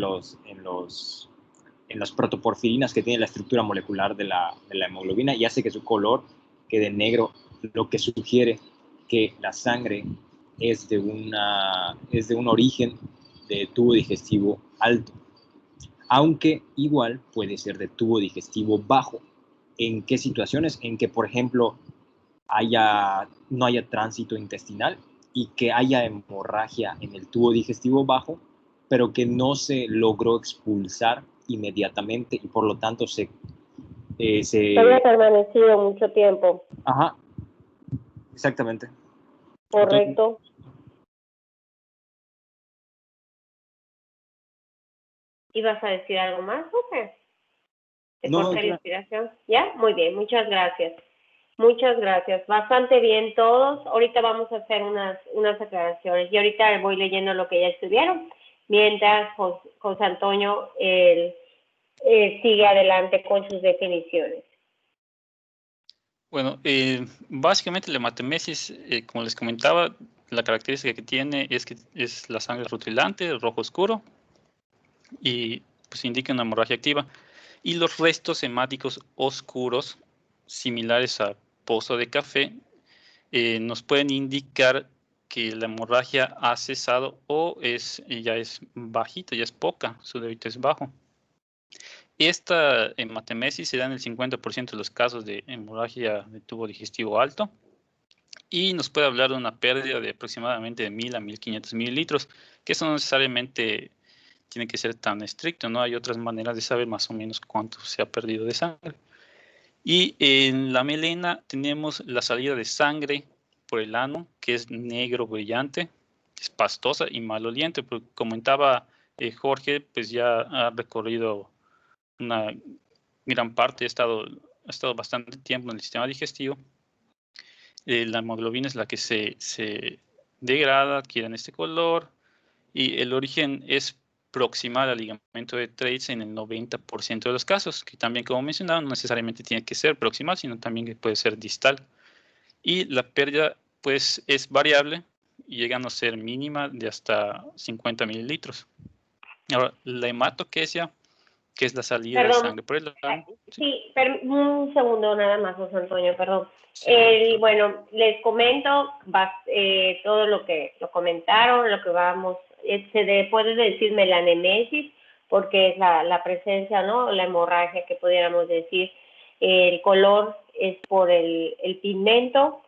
en las protoporfirinas, que tiene la estructura molecular de la hemoglobina, y hace que su color quede negro, lo que sugiere que la sangre es de un origen de tubo digestivo alto, aunque igual puede ser de tubo digestivo bajo. ¿En qué situaciones? En que, por ejemplo, no haya tránsito intestinal y que haya hemorragia en el tubo digestivo bajo, pero que no se logró expulsar inmediatamente y por lo tanto Había permanecido mucho tiempo. Ajá, exactamente. Correcto. Entonces, ¿ibas a decir algo más, José? ¿Te corté la inspiración? ¿Ya? Muy bien, muchas gracias. Muchas gracias. Bastante bien todos. Ahorita vamos a hacer unas aclaraciones. Y ahorita voy leyendo lo que ya estudiaron. Mientras José Antonio sigue adelante con sus definiciones. Bueno, básicamente la hematemesis, como les comentaba, la característica que tiene es que es la sangre rutilante, rojo oscuro, y pues indica una hemorragia activa. Y los restos hemáticos oscuros, similares a pozo de café, nos pueden indicar que la hemorragia ha cesado o ya es bajita, ya es poca, su débito es bajo. Esta hematemesis se da en el 50% de los casos de hemorragia de tubo digestivo alto y nos puede hablar de una pérdida de aproximadamente de 1000 a 1500 mililitros, que eso no necesariamente tiene que ser tan estricto, ¿no? Hay otras maneras de saber más o menos cuánto se ha perdido de sangre. Y en la melena tenemos la salida de sangre por el ano, que es negro brillante, es pastosa y maloliente, pero comentaba Jorge pues ya ha recorrido una gran parte, ha estado bastante tiempo en el sistema digestivo. La hemoglobina es la que se degrada, adquiere este color, y el origen es proximal al ligamento de Treitz en el 90% de los casos, que también, como mencionaba, no necesariamente tiene que ser proximal, sino también que puede ser distal. Y la pérdida pues es variable, llegando a ser mínima de hasta 50 mililitros. Ahora, la hematoquesia, que es la salida de Perdón, sangre por el ano. sí, un segundo nada más, José Antonio, perdón. Sí. Bueno, les comento todo lo que lo comentaron, lo que vamos, puede decir melanemesis, porque es la presencia, ¿no? La hemorragia que pudiéramos decir. El color es por el pigmento,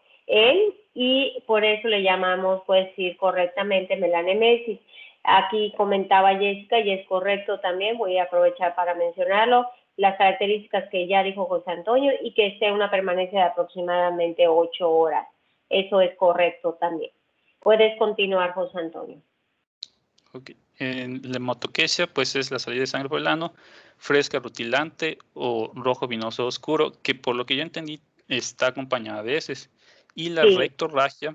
y por eso le llamamos, puede decir correctamente, melanemesis. Aquí comentaba Jessica, y es correcto también, voy a aprovechar para mencionarlo, las características que ya dijo José Antonio, y que sea una permanencia de aproximadamente 8 horas. Eso es correcto también. Puedes continuar, José Antonio. Okay. La hematoquesia pues es la salida de sangre por el ano, fresca, rutilante o rojo vinoso oscuro, que por lo que yo entendí está acompañada de heces. Y la rectorragia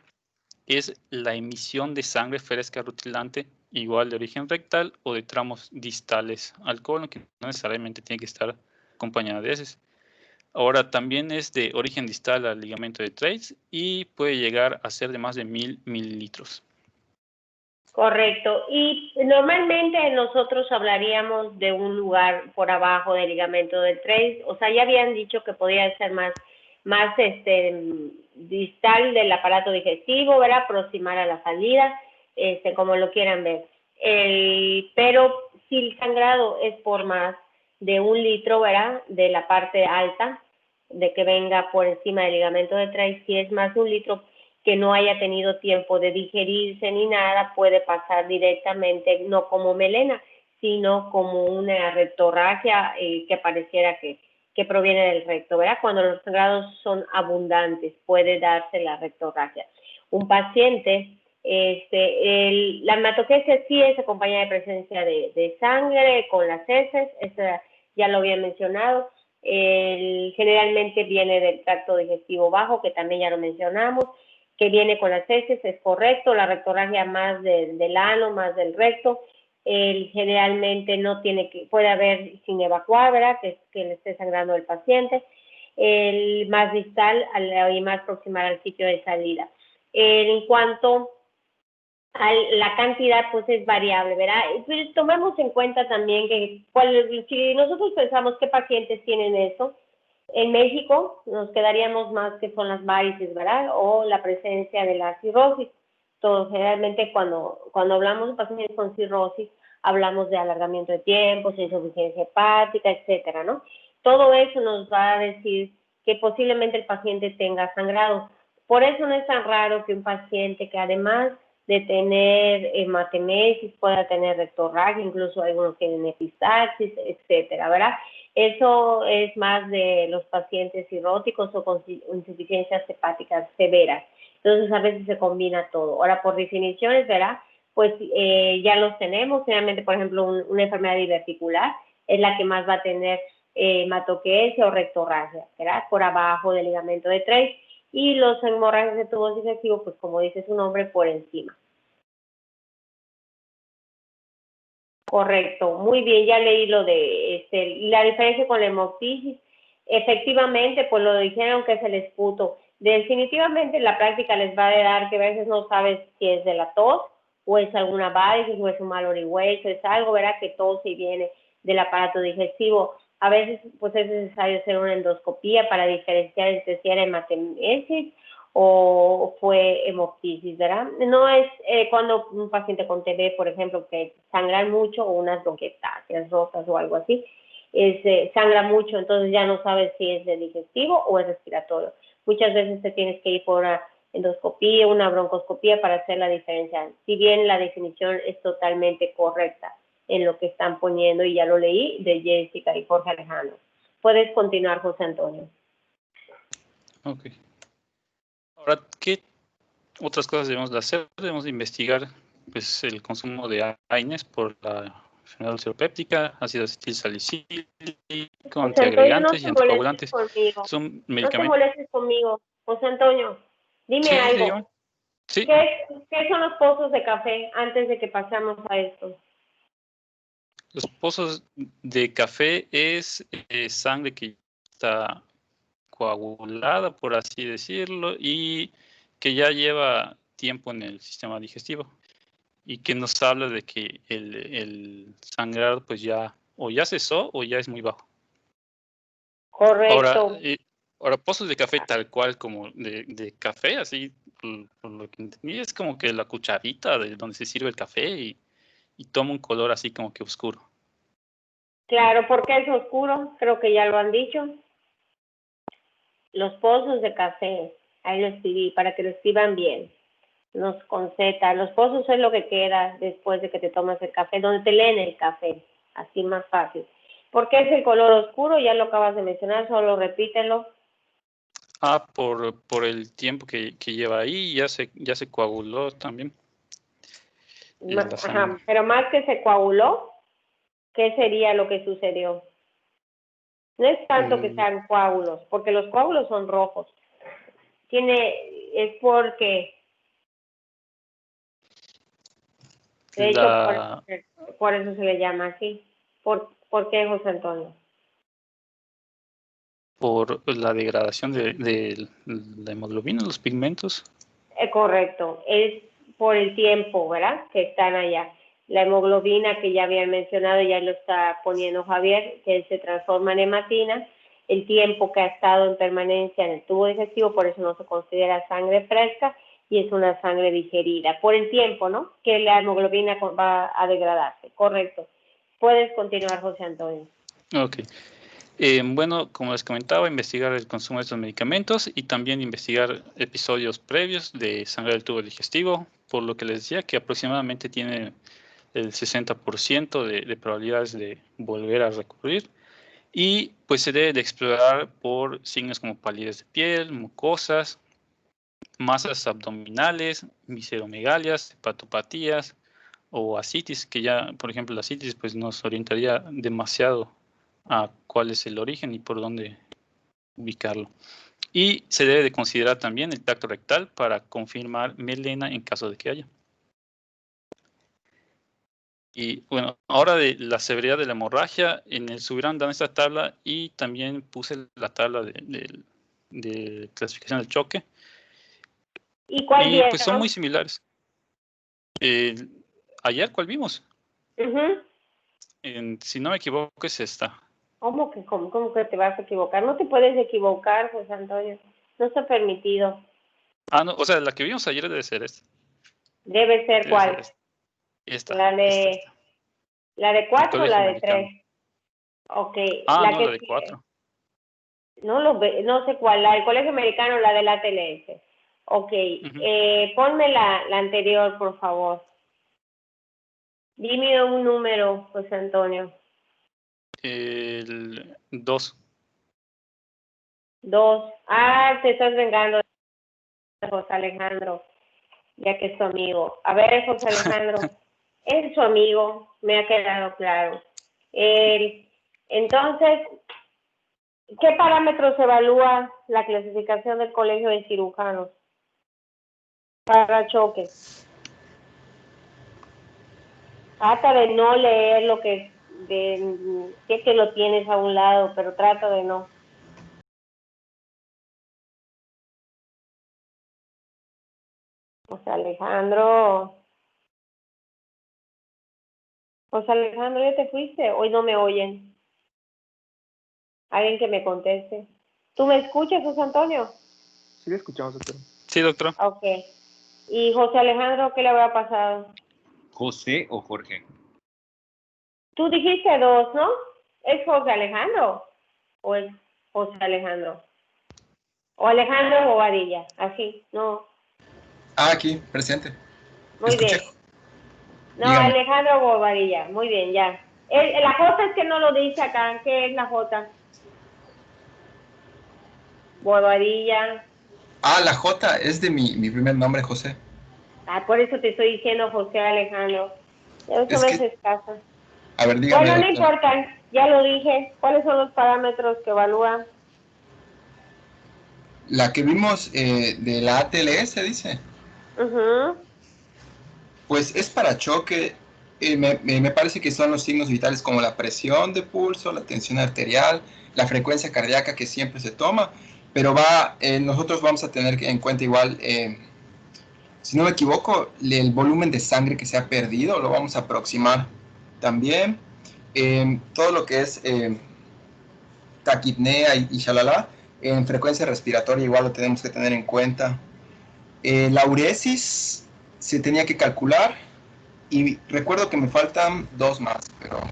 es la emisión de sangre fresca rutilante, igual de origen rectal o de tramos distales al colon, que no necesariamente tiene que estar acompañada de heces. Ahora también es de origen distal al ligamento de Treitz y puede llegar a ser de más de 1000 mililitros. Correcto. Y normalmente nosotros hablaríamos de un lugar por abajo del ligamento de Treitz. O sea, ya habían dicho que podía ser más distal del aparato digestivo, ¿verdad? Proximal a la salida, como lo quieran ver. Pero si el sangrado es por más de 1 litro, ¿verdad? De la parte alta, de que venga por encima del ligamento de Treitz, si es más de 1 litro, que no haya tenido tiempo de digerirse ni nada, puede pasar directamente, no como melena, sino como una rectorragia que pareciera que proviene del recto, ¿verdad? Cuando los sangrados son abundantes, puede darse la rectorragia. Un paciente, la hematoquesia sí es acompañada de presencia de sangre con las heces, ya lo había mencionado. Generalmente viene del tracto digestivo bajo, que también ya lo mencionamos, que viene con las heces, es correcto, la rectorragia más del ano, más del recto. Generalmente no tiene puede haber sin evacuar, ¿verdad? Que le esté sangrando el paciente. El más distal y más proximal al sitio de salida. En cuanto a la cantidad, pues es variable, ¿verdad? Pues tomemos en cuenta también que si nosotros pensamos qué pacientes tienen eso, en México nos quedaríamos más que son las varices, ¿verdad? O la presencia de la cirrosis. Entonces, generalmente cuando hablamos de pacientes con cirrosis, hablamos de alargamiento de tiempos, insuficiencia hepática, etcétera, ¿no? Todo eso nos va a decir que posiblemente el paciente tenga sangrado. Por eso no es tan raro que un paciente que además de tener hematemesis pueda tener rectorragia, incluso algunos tienen epistaxis, etcétera, ¿verdad? Eso es más de los pacientes cirróticos o con insuficiencias hepáticas severas. Entonces, a veces se combina todo. Ahora, por definiciones, ¿verdad? Pues ya los tenemos. Generalmente, por ejemplo, una enfermedad diverticular es la que más va a tener hematoquesia o rectorragia, ¿verdad? Por abajo del ligamento de Treitz. Y los hemorragias de tubo digestivo, pues como dice su nombre, por encima. Correcto, muy bien, ya leí lo de la diferencia con la hemoptisis. Efectivamente, pues lo dijeron que es el esputo. Definitivamente la práctica les va a dar que a veces no sabes si es de la tos o es alguna varices o es un mal orihueso, es algo, ¿verdad? Que todo se viene del aparato digestivo. A veces pues es necesario hacer una endoscopía para diferenciar entre si era hematemesis o fue hemoptisis, ¿verdad? No es cuando un paciente con TB, por ejemplo, que sangran mucho o unas bronquiectasias rojas o algo así, sangra mucho, entonces ya no sabes si es de digestivo o es respiratorio. Muchas veces te tienes que ir por una endoscopía, una broncoscopía para hacer la diferencia. Si bien la definición es totalmente correcta en lo que están poniendo, y ya lo leí, de Jessica y Jorge Alejandro. Puedes continuar, José Antonio. Ok. Ahora, ¿qué otras cosas debemos de hacer? Debemos de investigar pues, el consumo de AINES por la fenolceropéptica, ácido acetilsalicílico, José Antonio, no antiagregantes y te molestes anticoagulantes. conmigo. Son No te medicamentos. molestes conmigo. José Antonio, dime Sí, algo. dígame. Sí, ¿Qué son los pozos de café antes de que pasamos a esto? los pozos de café es sangre que está coagulada, por así decirlo, y que ya lleva tiempo en el sistema digestivo y que nos habla de que el sangrado pues ya o ya cesó o ya es muy bajo. Correcto. Ahora pozos de café tal cual como de café, así por lo que entendí, es como que la cucharita de donde se sirve el café y toma un color así como que oscuro. Claro, porque es oscuro, creo que ya lo han dicho. Los pozos de café, ahí lo escribí, para que lo escriban bien. Con Z, los pozos es lo que queda después de que te tomas el café, donde te leen el café, así más fácil. ¿Por qué es el color oscuro? Ya lo acabas de mencionar, solo repítelo. Por el tiempo que lleva ahí, ya se coaguló también. Ajá, pero más que se coaguló, ¿qué sería lo que sucedió? No es tanto que sean coágulos, porque los coágulos son rojos. Es porque, de hecho, por eso se le llama así. ¿Por qué, José Antonio? Por la degradación de la hemoglobina, los pigmentos. Correcto, es por el tiempo, ¿verdad? Que están allá. La hemoglobina que ya habían mencionado, ya lo está poniendo Javier, que se transforma en hematina, el tiempo que ha estado en permanencia en el tubo digestivo, por eso no se considera sangre fresca y es una sangre digerida. Por el tiempo, ¿no? Que la hemoglobina va a degradarse. Correcto. Puedes continuar, José Antonio. Ok. Bueno, como les comentaba, investigar el consumo de estos medicamentos y también investigar episodios previos de sangre del tubo digestivo, por lo que les decía que aproximadamente tiene el 60% de probabilidades de volver a recurrir. Y pues se debe de explorar por signos como palidez de piel, mucosas, masas abdominales, visceromegalias, hepatopatías o ascitis, que ya, por ejemplo, la ascitis pues nos orientaría demasiado a cuál es el origen y por dónde ubicarlo. Y se debe de considerar también el tacto rectal para confirmar melena en caso de que haya. Y bueno, ahora de la severidad de la hemorragia, en el Subirán dan esta tabla y también puse la tabla de clasificación del choque. ¿Y cuál vieron? Pues son muy similares. Ayer, ¿cuál vimos? Si no me equivoco, es esta. ¿Cómo que te vas a equivocar? No te puedes equivocar, José Antonio. No está permitido. No, o sea, la que vimos ayer debe ser esta. ¿Debe ser cuál? Esta. ¿La de 4 o la de 3? Ok. La de 4. No sé cuál, la del Colegio Americano o la de la ATLS. Ok. Ponme la anterior, por favor. Dime un número, José Antonio. El 2. 2. Te estás vengando, José Alejandro, ya que es tu amigo. A ver, José Alejandro, es su amigo, me ha quedado claro. Entonces, ¿qué parámetros evalúa la clasificación del Colegio de Cirujanos para choque? Trata de no leer lo que sé que lo tienes a un lado, pero trata de no. José Alejandro, ¿ya te fuiste? Hoy no me oyen. Alguien que me conteste. ¿Tú me escuchas, José Antonio? Sí, le escuchamos, doctor. Sí, doctor. Ok. ¿Y José Alejandro qué le habrá pasado? ¿José o Jorge? Tú dijiste 2, ¿no? ¿Es José Alejandro o es José Alejandro? O Alejandro Bobadilla, así, no. Aquí, presente. Muy bien. No, dígame. Alejandro Bobadilla, muy bien, ya. La J es que no lo dice acá, ¿qué es la J? Bobadilla. La J es de mi primer nombre, José. Por eso te estoy diciendo José Alejandro. Eso me haces caso. A ver, dígame. Bueno, no doctora. importa, ya lo dije. ¿Cuáles son los parámetros que evalúa? La que vimos de la ATLS, dice. Ujú. Pues es para choque. Me parece que son los signos vitales como la presión de pulso, la tensión arterial, la frecuencia cardíaca que siempre se toma, pero nosotros vamos a tener en cuenta igual, si no me equivoco, el volumen de sangre que se ha perdido, lo vamos a aproximar también. Todo lo que es taquipnea y shalala, en frecuencia respiratoria igual lo tenemos que tener en cuenta. La uresis se tenía que calcular. Y recuerdo que me faltan 2 más, pero el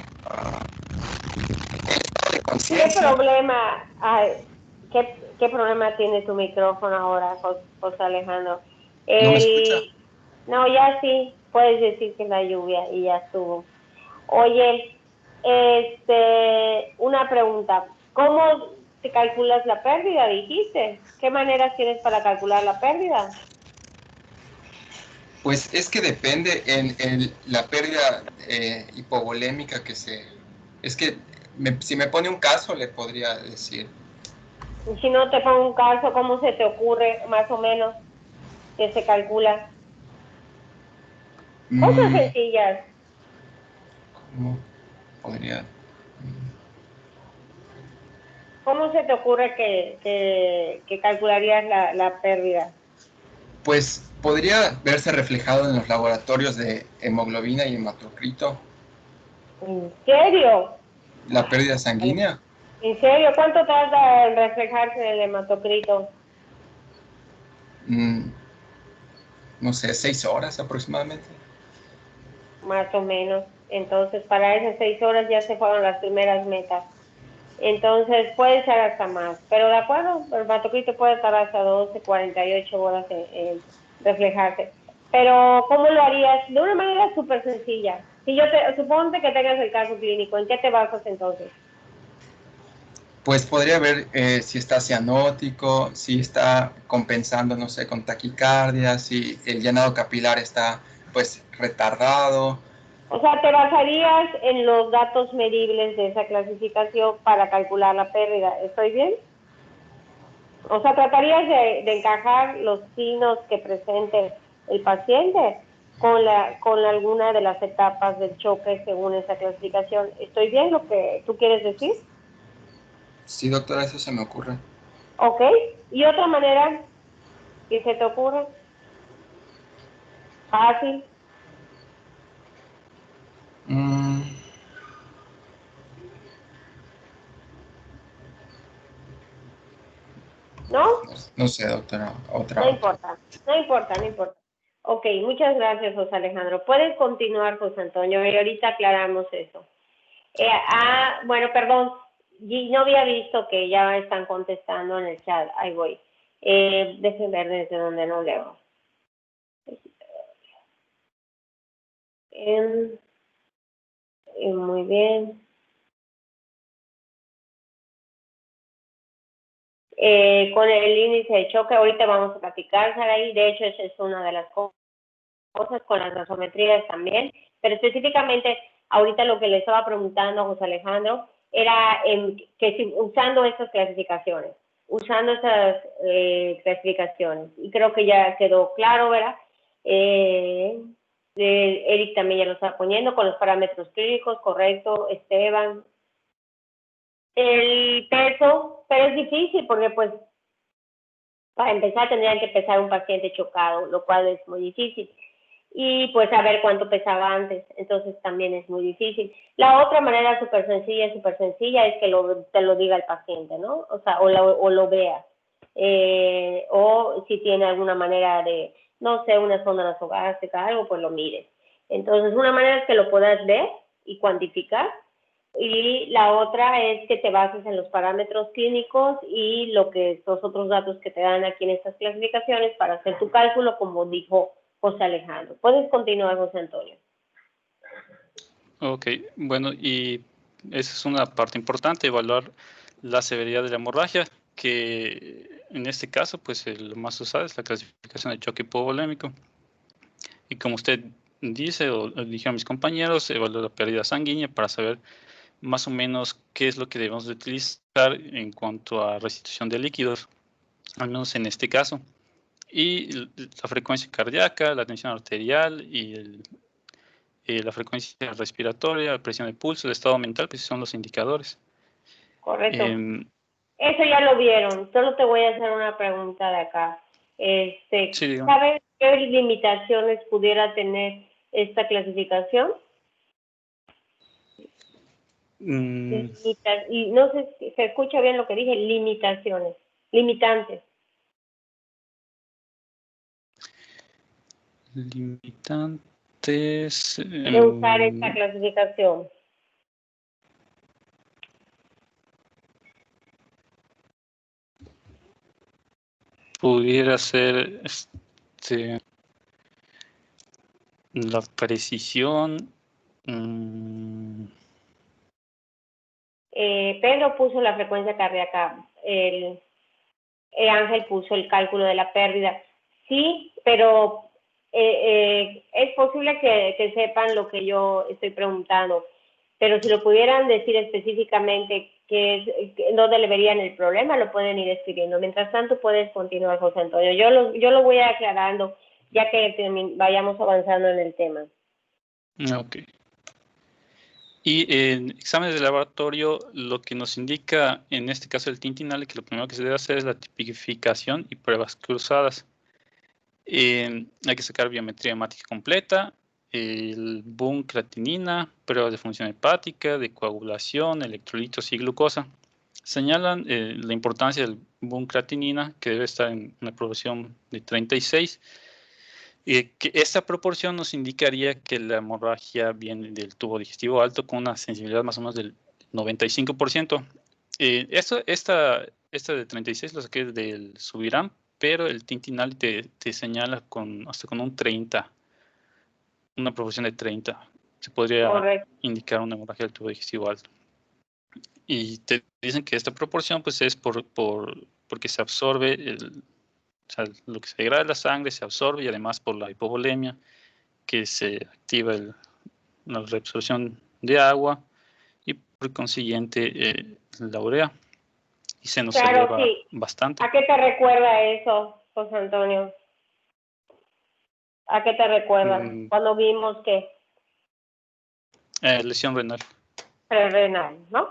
estado de ¿Qué conciencia. problema, qué problema tiene tu micrófono ahora, José Alejandro? ¿No me escucha? No, ya sí, puedes decir que es la lluvia y ya estuvo. Oye, una pregunta, ¿cómo te calculas la pérdida, dijiste? ¿Qué maneras tienes para calcular la pérdida? Pues es que depende en la pérdida hipovolémica que se... Es que si me pone un caso le podría decir. Y si no te pongo un caso, ¿cómo se te ocurre más o menos que se calcula? Cosas sencillas. ¿Cómo podría? ¿Cómo se te ocurre que calcularías la pérdida? Pues podría verse reflejado en los laboratorios de hemoglobina y hematocrito. ¿En serio? La pérdida sanguínea. ¿En serio? ¿Cuánto tarda en reflejarse en el hematocrito? No sé, 6 horas aproximadamente. Más o menos. Entonces, para esas 6 horas ya se fueron las primeras metas. Entonces, puede ser hasta más. Pero de acuerdo, el hematocrito puede tardar hasta 12, 48 horas en reflejarse. Pero, ¿cómo lo harías? De una manera súper sencilla. Si suponte que tengas el caso clínico, ¿en qué te basas entonces? Pues podría ver si está cianótico, si está compensando, no sé, con taquicardia, si el llenado capilar está, pues, retardado. O sea, te basarías en los datos medibles de esa clasificación para calcular la pérdida. ¿Estoy bien? O sea, tratarías de encajar los signos que presente el paciente con alguna de las etapas del choque según esa clasificación. ¿Estoy bien lo que tú quieres decir? Sí, doctora, eso se me ocurre. Ok. ¿Y otra manera que se te ocurre? Fácil. ¿No? No sé, doctora, No otra. importa, no importa, no importa. Ok, muchas gracias, José Alejandro. Puedes continuar, José Antonio, y ahorita aclaramos eso. Bueno, perdón, no había visto que ya están contestando en el chat. Ahí voy. Déjenme ver desde donde no leo. Muy bien. Con el índice de choque, ahorita vamos a platicar, Saraí. De hecho, esa es una de las cosas con las gasometrías también. Pero específicamente, ahorita lo que le estaba preguntando a José Alejandro era que si, usando estas clasificaciones, y creo que ya quedó claro, ¿verdad? Eric también ya lo está poniendo con los parámetros clínicos, correcto, Esteban. El peso, pero es difícil porque pues para empezar tendrían que pesar un paciente chocado, lo cual es muy difícil. Y pues saber cuánto pesaba antes, entonces también es muy difícil. La otra manera súper sencilla es que te lo diga el paciente, ¿no? O sea, o lo vea. O si tiene alguna manera de, no sé, una sonda nasogástrica, algo, pues lo mires. Entonces, una manera es que lo puedas ver y cuantificar. Y la otra es que te bases en los parámetros clínicos y los otros datos que te dan aquí en estas clasificaciones para hacer tu cálculo, como dijo José Alejandro. Puedes continuar, José Antonio. Ok, bueno, y esa es una parte importante, evaluar la severidad de la hemorragia, que en este caso, pues lo más usado es la clasificación de choque hipovolémico. Y como usted dice o dijeron mis compañeros, evaluar la pérdida sanguínea para saber más o menos qué es lo que debemos de utilizar en cuanto a restitución de líquidos, al menos en este caso. Y la frecuencia cardíaca, la tensión arterial y la frecuencia respiratoria, la presión de pulso, el estado mental, pues son los indicadores. Correcto. Eso ya lo vieron. Solo te voy a hacer una pregunta de acá. Sí, ¿Sabes qué limitaciones pudiera tener esta clasificación? Y no sé si se escucha bien lo que dije, limitaciones, limitantes. Limitantes. De usar esta clasificación. Pudiera ser la precisión. Pedro puso la frecuencia cardíaca, Ángel puso el cálculo de la pérdida. Sí, pero es posible que sepan lo que yo estoy preguntando, pero si lo pudieran decir específicamente dónde le verían el problema, lo pueden ir escribiendo. Mientras tanto, puedes continuar, José Antonio. Yo lo voy aclarando ya que vayamos avanzando en el tema. Ok. Y en exámenes de laboratorio, lo que nos indica, en este caso el Tintinale, que lo primero que se debe hacer es la tipificación y pruebas cruzadas. Hay que sacar biometría hemática completa, el BUN creatinina, pruebas de función hepática, de coagulación, electrolitos y glucosa. Señalan la importancia del BUN creatinina, que debe estar en una proporción de 36. Que esta proporción nos indicaría que la hemorragia viene del tubo digestivo alto con una sensibilidad más o menos del 95%. Esta de 36 lo saqué del Subiram, pero el Tintinal te señala hasta con un 30, una proporción de 30. Se podría indicar una hemorragia del tubo digestivo alto. Y te dicen que esta proporción pues es porque se absorbe o sea, lo que se degrada de la sangre se absorbe y además por la hipovolemia, que se activa la reabsorción de agua y por consiguiente la urea. Y se nos eleva bastante. ¿A qué te recuerda eso, José Antonio? ¿A qué te recuerda? Cuando vimos que... lesión renal. Renal, ¿no?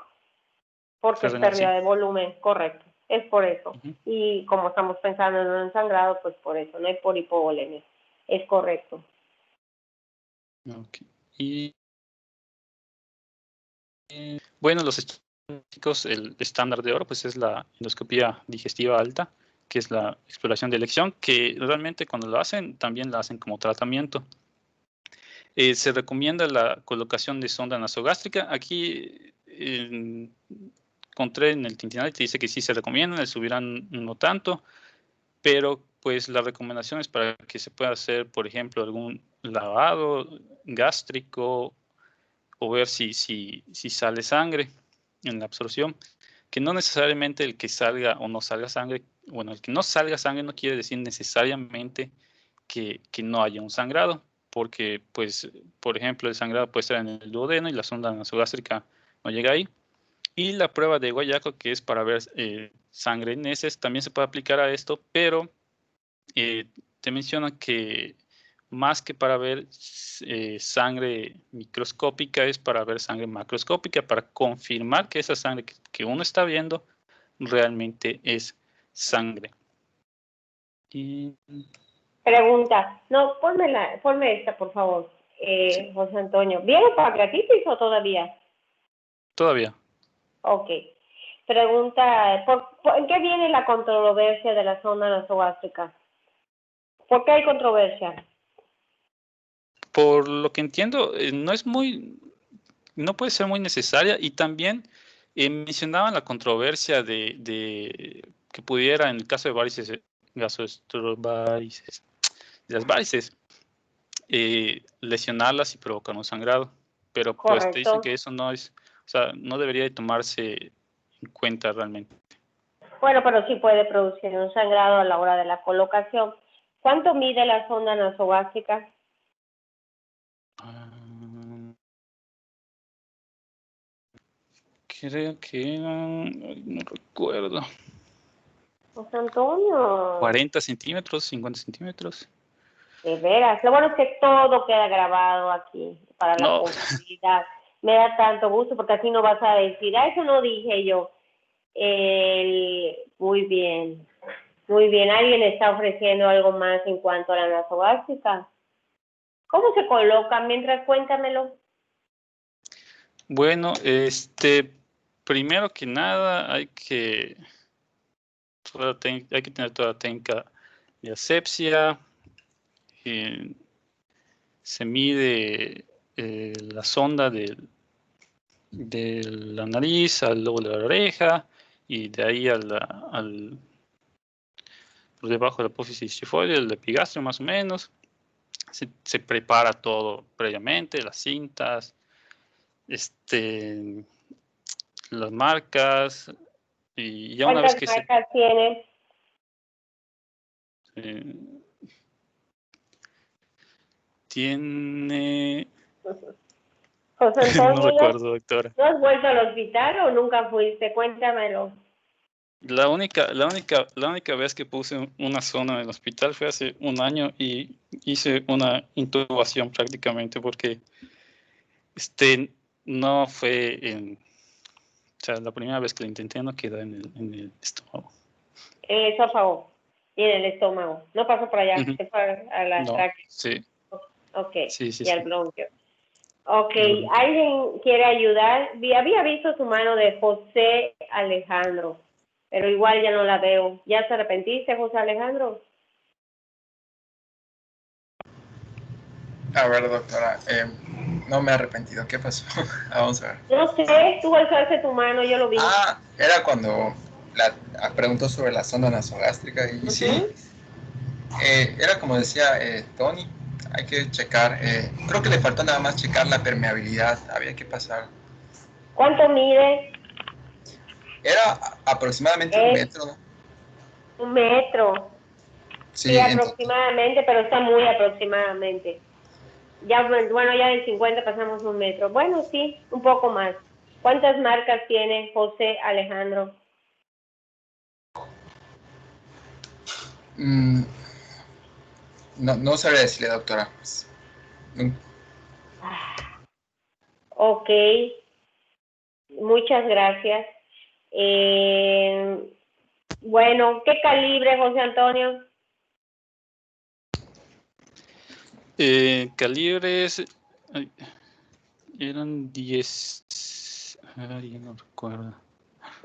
Porque es pérdida de volumen, correcto. Es por eso. Y como estamos pensando en un sangrado, pues por eso, no es por hipovolemia. Es correcto. Okay. Y bueno, los estadísticos, el estándar de oro, pues es la endoscopía digestiva alta, que es la exploración de elección, que realmente cuando lo hacen, también la hacen como tratamiento. Se recomienda la colocación de sonda nasogástrica. Aquí encontré en el Tintinal te dice que sí se recomienda, en el Subiram no tanto, pero pues la recomendación es para que se pueda hacer, por ejemplo, algún lavado gástrico o ver si sale sangre en la absorción, que no necesariamente el que salga o no salga sangre, bueno, el que no salga sangre no quiere decir necesariamente que no haya un sangrado, porque pues, por ejemplo, el sangrado puede estar en el duodeno y la sonda nasogástrica no llega ahí. Y la prueba de Guayaco, que es para ver sangre en heces, también se puede aplicar a esto, pero te mencionan que más que para ver sangre microscópica, es para ver sangre macroscópica, para confirmar que esa sangre que uno está viendo realmente es sangre. Y... Pregunta, no, ponme esta, por favor, José Antonio. ¿Viene pancreatitis o todavía? Todavía. Ok. Pregunta, ¿en qué viene la controversia de la sonda nasogástrica? ¿Por qué hay controversia? Por lo que entiendo, no puede ser muy necesaria, y también mencionaban la controversia de que pudiera, en el caso de varices gastroestovarices, de las varices, lesionarlas y provocar un sangrado, pero pues te dicen que eso no es, o sea, no debería de tomarse en cuenta realmente. Bueno, pero sí puede producir un sangrado a la hora de la colocación. ¿Cuánto mide la sonda nasogástrica? Creo que eran, ay, no recuerdo, José Antonio, 40 centímetros, 50 centímetros. de veras. Lo bueno es que todo queda grabado aquí para la No, posteridad. Me da tanto gusto porque así no vas a decir, eso no dije yo. Muy bien, muy bien. ¿Alguien está ofreciendo algo más en cuanto a la nasogástrica? ¿Cómo se coloca? Mientras cuéntamelo. bueno, primero que nada hay que tener toda la técnica de asepsia. Se mide la sonda de la nariz al lobo de la oreja y de ahí por debajo de la apófisis xifoide, el epigastrio más o menos. Se prepara todo previamente, las cintas, las marcas, y ya una vez ¿Cuántas que marcas tiene? eh, tiene, José no Antonio, recuerdo, doctora. ¿no has vuelto al hospital o nunca fuiste? Cuéntamelo. La única vez que puse una zona en el hospital fue hace un año y hice una intubación prácticamente porque no fue o sea, la primera vez que lo intenté no quedó en el estómago. En el esófago y en el estómago. No pasó por allá, Ujú. se fue a la No, tráquea. sí, Ok, sí, y al sí. bronquio. Ok, Bueno. ¿alguien quiere ayudar? Había visto su mano de José Alejandro, pero igual ya no la veo. ¿Ya se arrepentiste, José Alejandro? A ver, doctora, no me he arrepentido. ¿Qué pasó? Vamos a ver. No sé, tú alzaste tu mano, yo lo vi. Era cuando preguntó sobre la sonda nasogástrica y sí, era como decía Tony, hay que checar, creo que le faltó nada más checar la permeabilidad, había que pasar. ¿Cuánto mide? Era aproximadamente un metro, ¿no? 1 metro. Sí, Sí, aproximadamente, pero está muy aproximadamente. Ya, bueno, ya del 50 pasamos 1 metro. Bueno, sí, un poco más. ¿Cuántas marcas tiene José Alejandro? no sabría decirle, doctora. Pues, Ok, muchas gracias. Bueno, ¿qué calibre, José Antonio? Calibres eran 10. Ay, ya no recuerdo.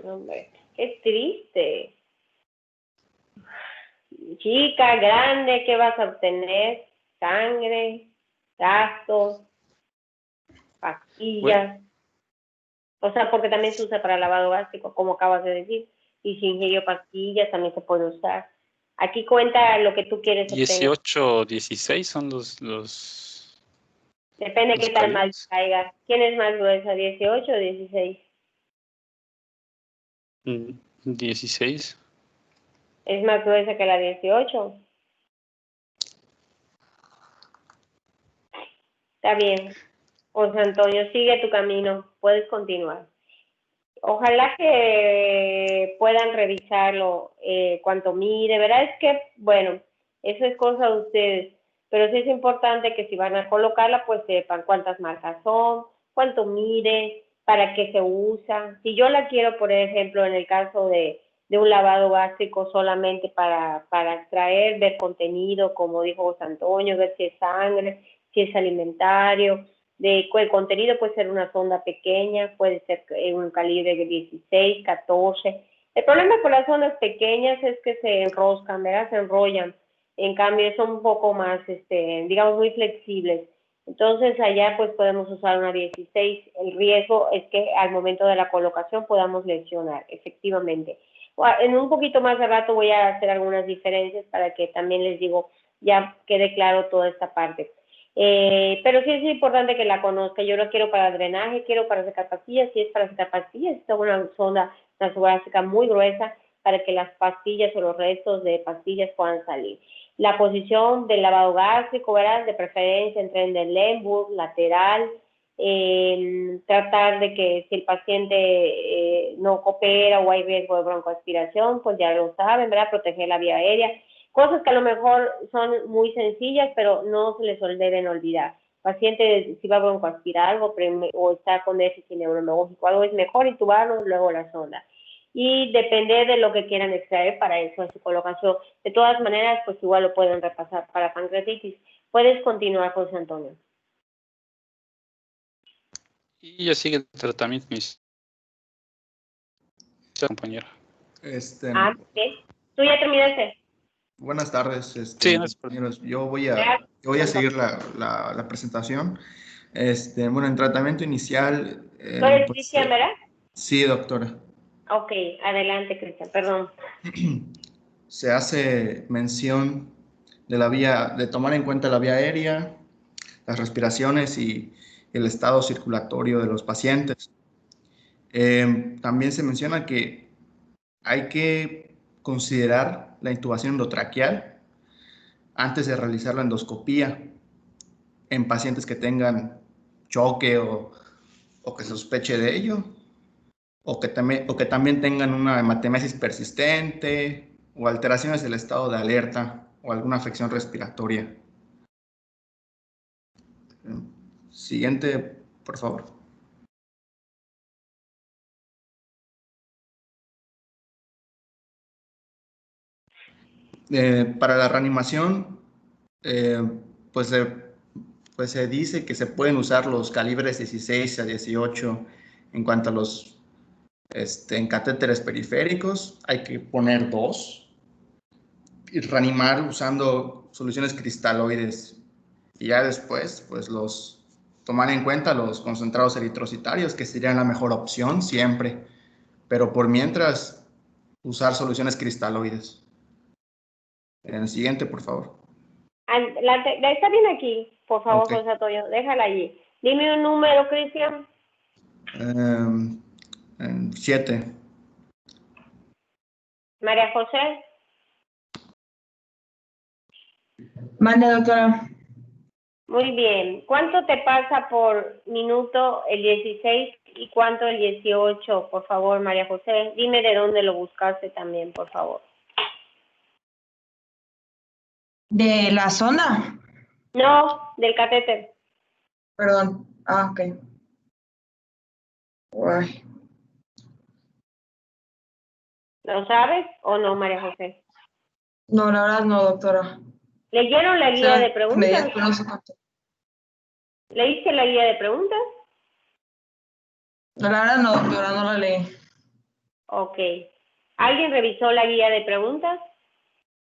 Hombre, qué triste. Chica, grande, ¿qué vas a obtener? Sangre, gastos, Bueno, pastillas. O sea, porque también se usa para lavado gástrico, como acabas de decir. Y si ingirió pastillas, también se puede usar. Aquí cuenta lo que tú quieres obtener. 18, 16 son los Depende qué tan mal calibres. caiga. ¿Quién es más gruesa, 18 o 16? 16. ¿Es más gruesa que la 18? Está bien. José Antonio, sigue tu camino. Puedes continuar. Ojalá que puedan revisarlo, cuánto mide, ¿verdad? Es que, bueno, eso es cosa de ustedes, pero sí es importante que si van a colocarla, pues sepan cuántas marcas son, cuánto mide, para qué se usa. Si yo la quiero, por ejemplo, en el caso de un lavado gástrico solamente para extraer, ver contenido, como dijo José Antonio, ver si es sangre, si es alimentario, el contenido puede ser una sonda pequeña, puede ser un calibre de 16, 14. El problema con las sondas pequeñas es que se enroscan, ¿verdad? Se enrollan. En cambio, son un poco más, digamos, muy flexibles. Entonces, allá pues podemos usar una 16. El riesgo es que al momento de la colocación podamos lesionar, efectivamente. En un poquito más de rato voy a hacer algunas diferencias para que también les digo, ya quede claro toda esta parte. Pero sí es importante que la conozca. Yo lo quiero para drenaje, quiero para secar pastillas. Si es para secar pastillas, es una sonda nasogástrica muy gruesa para que las pastillas o los restos de pastillas puedan salir. La posición del lavado gástrico, ¿verdad? De preferencia entre el Lemburg, lateral, tratar de que si el paciente no coopera o hay riesgo de broncoaspiración, pues ya lo saben, ¿verdad? Proteger la vía aérea. Cosas que a lo mejor son muy sencillas, pero no se les deben olvidar. Paciente, si va a broncoaspirar algo o está con déficit neurológico, algo es mejor intubarlo, luego la sonda. Y depender de lo que quieran extraer, para eso es su colocación. De todas maneras, pues igual lo pueden repasar para pancreatitis. Puedes continuar, José Antonio. Y ya sigue el tratamiento, mis compañera. ¿Qué? ¿Tú ya terminaste? Buenas tardes, Sí, compañeros. Yo voy a seguir la presentación. Bueno, en tratamiento inicial. ¿Tú eres Cristian, verdad? Sí, doctora. Ok, adelante, Cristian, perdón. Se hace mención de tomar en cuenta la vía aérea, las respiraciones y el estado circulatorio de los pacientes. También se menciona que hay que considerar la intubación endotraqueal antes de realizar la endoscopía en pacientes que tengan choque o que se sospeche de ello, o que también tengan una hematemesis persistente o alteraciones del estado de alerta o alguna afección respiratoria. Siguiente, por favor. Para la reanimación, pues se dice que se pueden usar los calibres 16 a 18 en cuanto a los en catéteres periféricos. Hay que poner 2 y reanimar usando soluciones cristaloides. Y ya después, pues tomar en cuenta los concentrados eritrocitarios, que serían la mejor opción siempre. Pero por mientras, usar soluciones cristaloides. En el siguiente, por favor. Está bien aquí, por favor, Okay. José Antonio, déjala allí. Dime un número, Cristian. 7. María José. Mande, doctora. Muy bien. ¿Cuánto te pasa por minuto el 16 y cuánto el 18, por favor, María José? Dime de dónde lo buscaste también, por favor. ¿De la sonda? No, del catéter. Perdón. Ok. Uy. ¿Lo sabes o no, María José? No, la verdad no, doctora. ¿Leyeron la guía de preguntas? Me ¿Leíste la guía de preguntas? La verdad no, doctora, no la leí. Ok. ¿Alguien revisó la guía de preguntas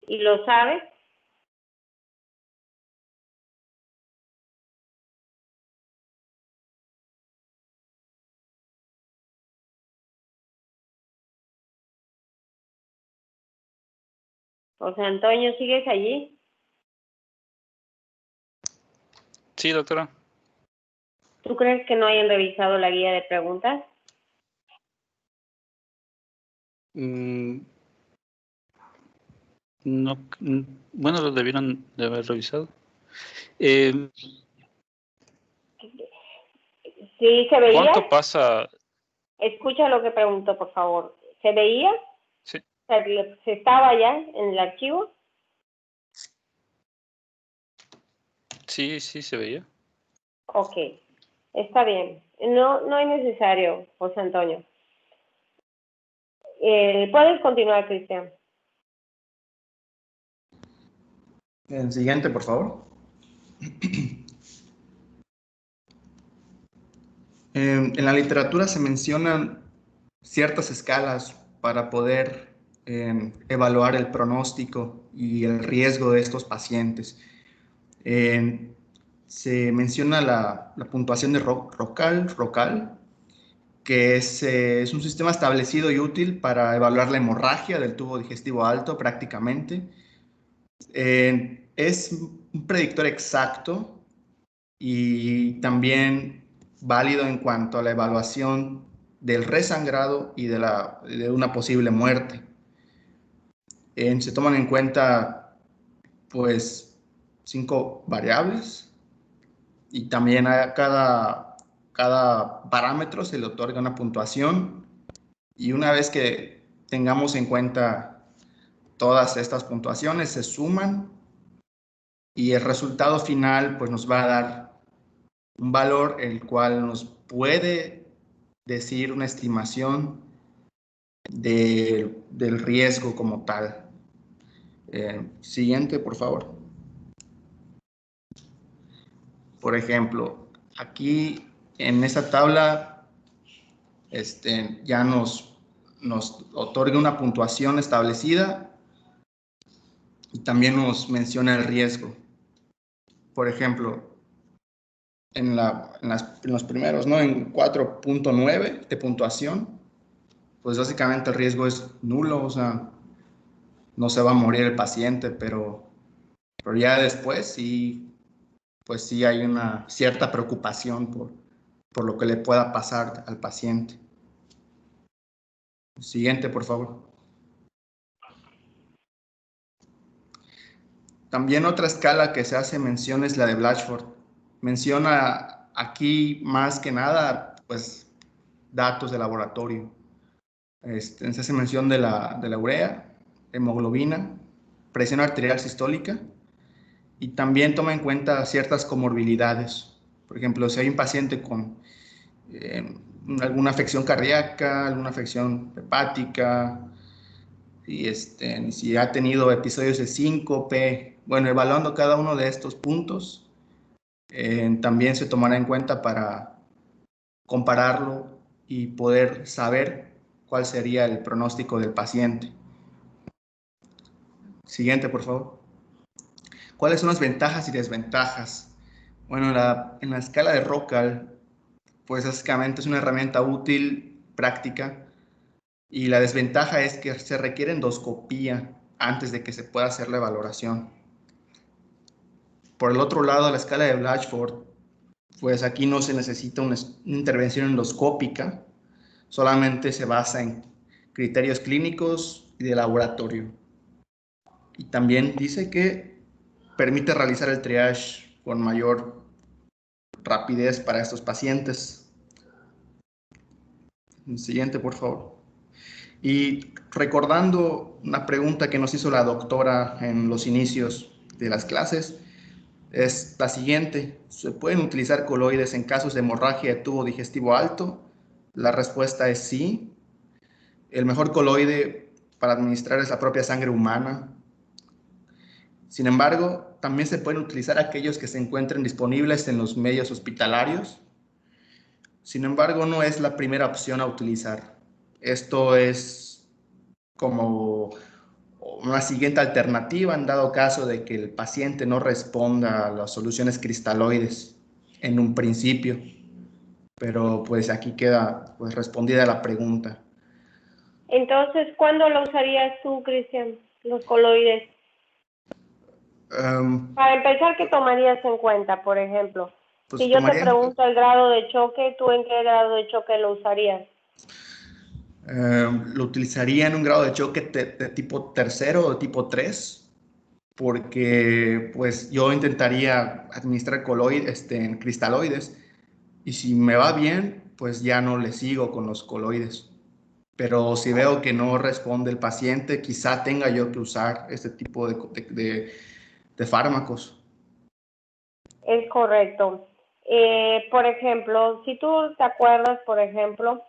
y lo sabe? José Antonio, ¿sigues allí? Sí, doctora. ¿Tú crees que no hayan revisado la guía de preguntas? No, bueno, lo debieron de haber revisado. Sí, se veía. ¿Cuánto pasa? Escucha lo que pregunto, por favor. ¿Se veía? Sí. ¿Se estaba ya en el archivo? Sí, se veía. Ok, está bien. No es necesario, José Antonio. ¿Puedes continuar, Cristian? El siguiente, por favor. En la literatura se mencionan ciertas escalas para poder evaluar el pronóstico y el riesgo de estos pacientes. Se menciona la puntuación de ROCAL, que es un sistema establecido y útil para evaluar la hemorragia del tubo digestivo alto prácticamente. Es un predictor exacto y también válido en cuanto a la evaluación del resangrado y de una posible muerte. Se toman en cuenta, pues, 5 variables y también a cada cada parámetro se le otorga una puntuación y una vez que tengamos en cuenta todas estas puntuaciones se suman y el resultado final pues nos va a dar un valor el cual nos puede decir una estimación del riesgo como tal. Siguiente, por favor. Por ejemplo, aquí en esta tabla ya nos otorga una puntuación establecida y también nos menciona el riesgo. Por ejemplo, en los primeros, ¿no? En 4.9 de puntuación, pues básicamente el riesgo es nulo, o sea, no se va a morir el paciente, pero ya después sí, pues sí hay una cierta preocupación por lo que le pueda pasar al paciente. Siguiente, por favor. También otra escala que se hace mención es la de Blatchford. Menciona aquí más que nada, pues, datos de laboratorio. Se hace mención de la urea, hemoglobina, presión arterial sistólica y también toma en cuenta ciertas comorbilidades. Por ejemplo, si hay un paciente con alguna afección cardíaca, alguna afección hepática, y si ha tenido episodios de síncope, bueno, evaluando cada uno de estos puntos, también se tomará en cuenta para compararlo y poder saber cuál sería el pronóstico del paciente. Siguiente, por favor. ¿Cuáles son las ventajas y desventajas? Bueno, en la escala de ROCAL, pues básicamente es una herramienta útil, práctica, y la desventaja es que se requiere endoscopía antes de que se pueda hacer la valoración. Por el otro lado, la escala de Blatchford, pues aquí no se necesita una intervención endoscópica, solamente se basa en criterios clínicos y de laboratorio. Y también dice que permite realizar el triage con mayor rapidez para estos pacientes. Siguiente, por favor. Y recordando una pregunta que nos hizo la doctora en los inicios de las clases, es la siguiente: ¿se pueden utilizar coloides en casos de hemorragia de tubo digestivo alto? La respuesta es sí. El mejor coloide para administrar es la propia sangre humana. Sin embargo, también se pueden utilizar aquellos que se encuentren disponibles en los medios hospitalarios. Sin embargo, no es la primera opción a utilizar. Esto es como una siguiente alternativa en dado caso de que el paciente no responda a las soluciones cristaloides en un principio. Pero pues aquí queda pues respondida la pregunta. Entonces, ¿cuándo lo usarías tú, Cristian, los coloides? Para empezar, ¿qué tomarías en cuenta, por ejemplo? Pues si yo te pregunto el grado de choque, ¿tú en qué grado de choque lo usarías? Lo utilizaría en un grado de choque de tipo tercero o tipo 3, porque pues yo intentaría administrar cristaloides, y si me va bien, pues ya no le sigo con los coloides. Pero si veo que no responde el paciente, quizá tenga yo que usar este tipo de fármacos. Es correcto. Por ejemplo, si tú te acuerdas, por ejemplo,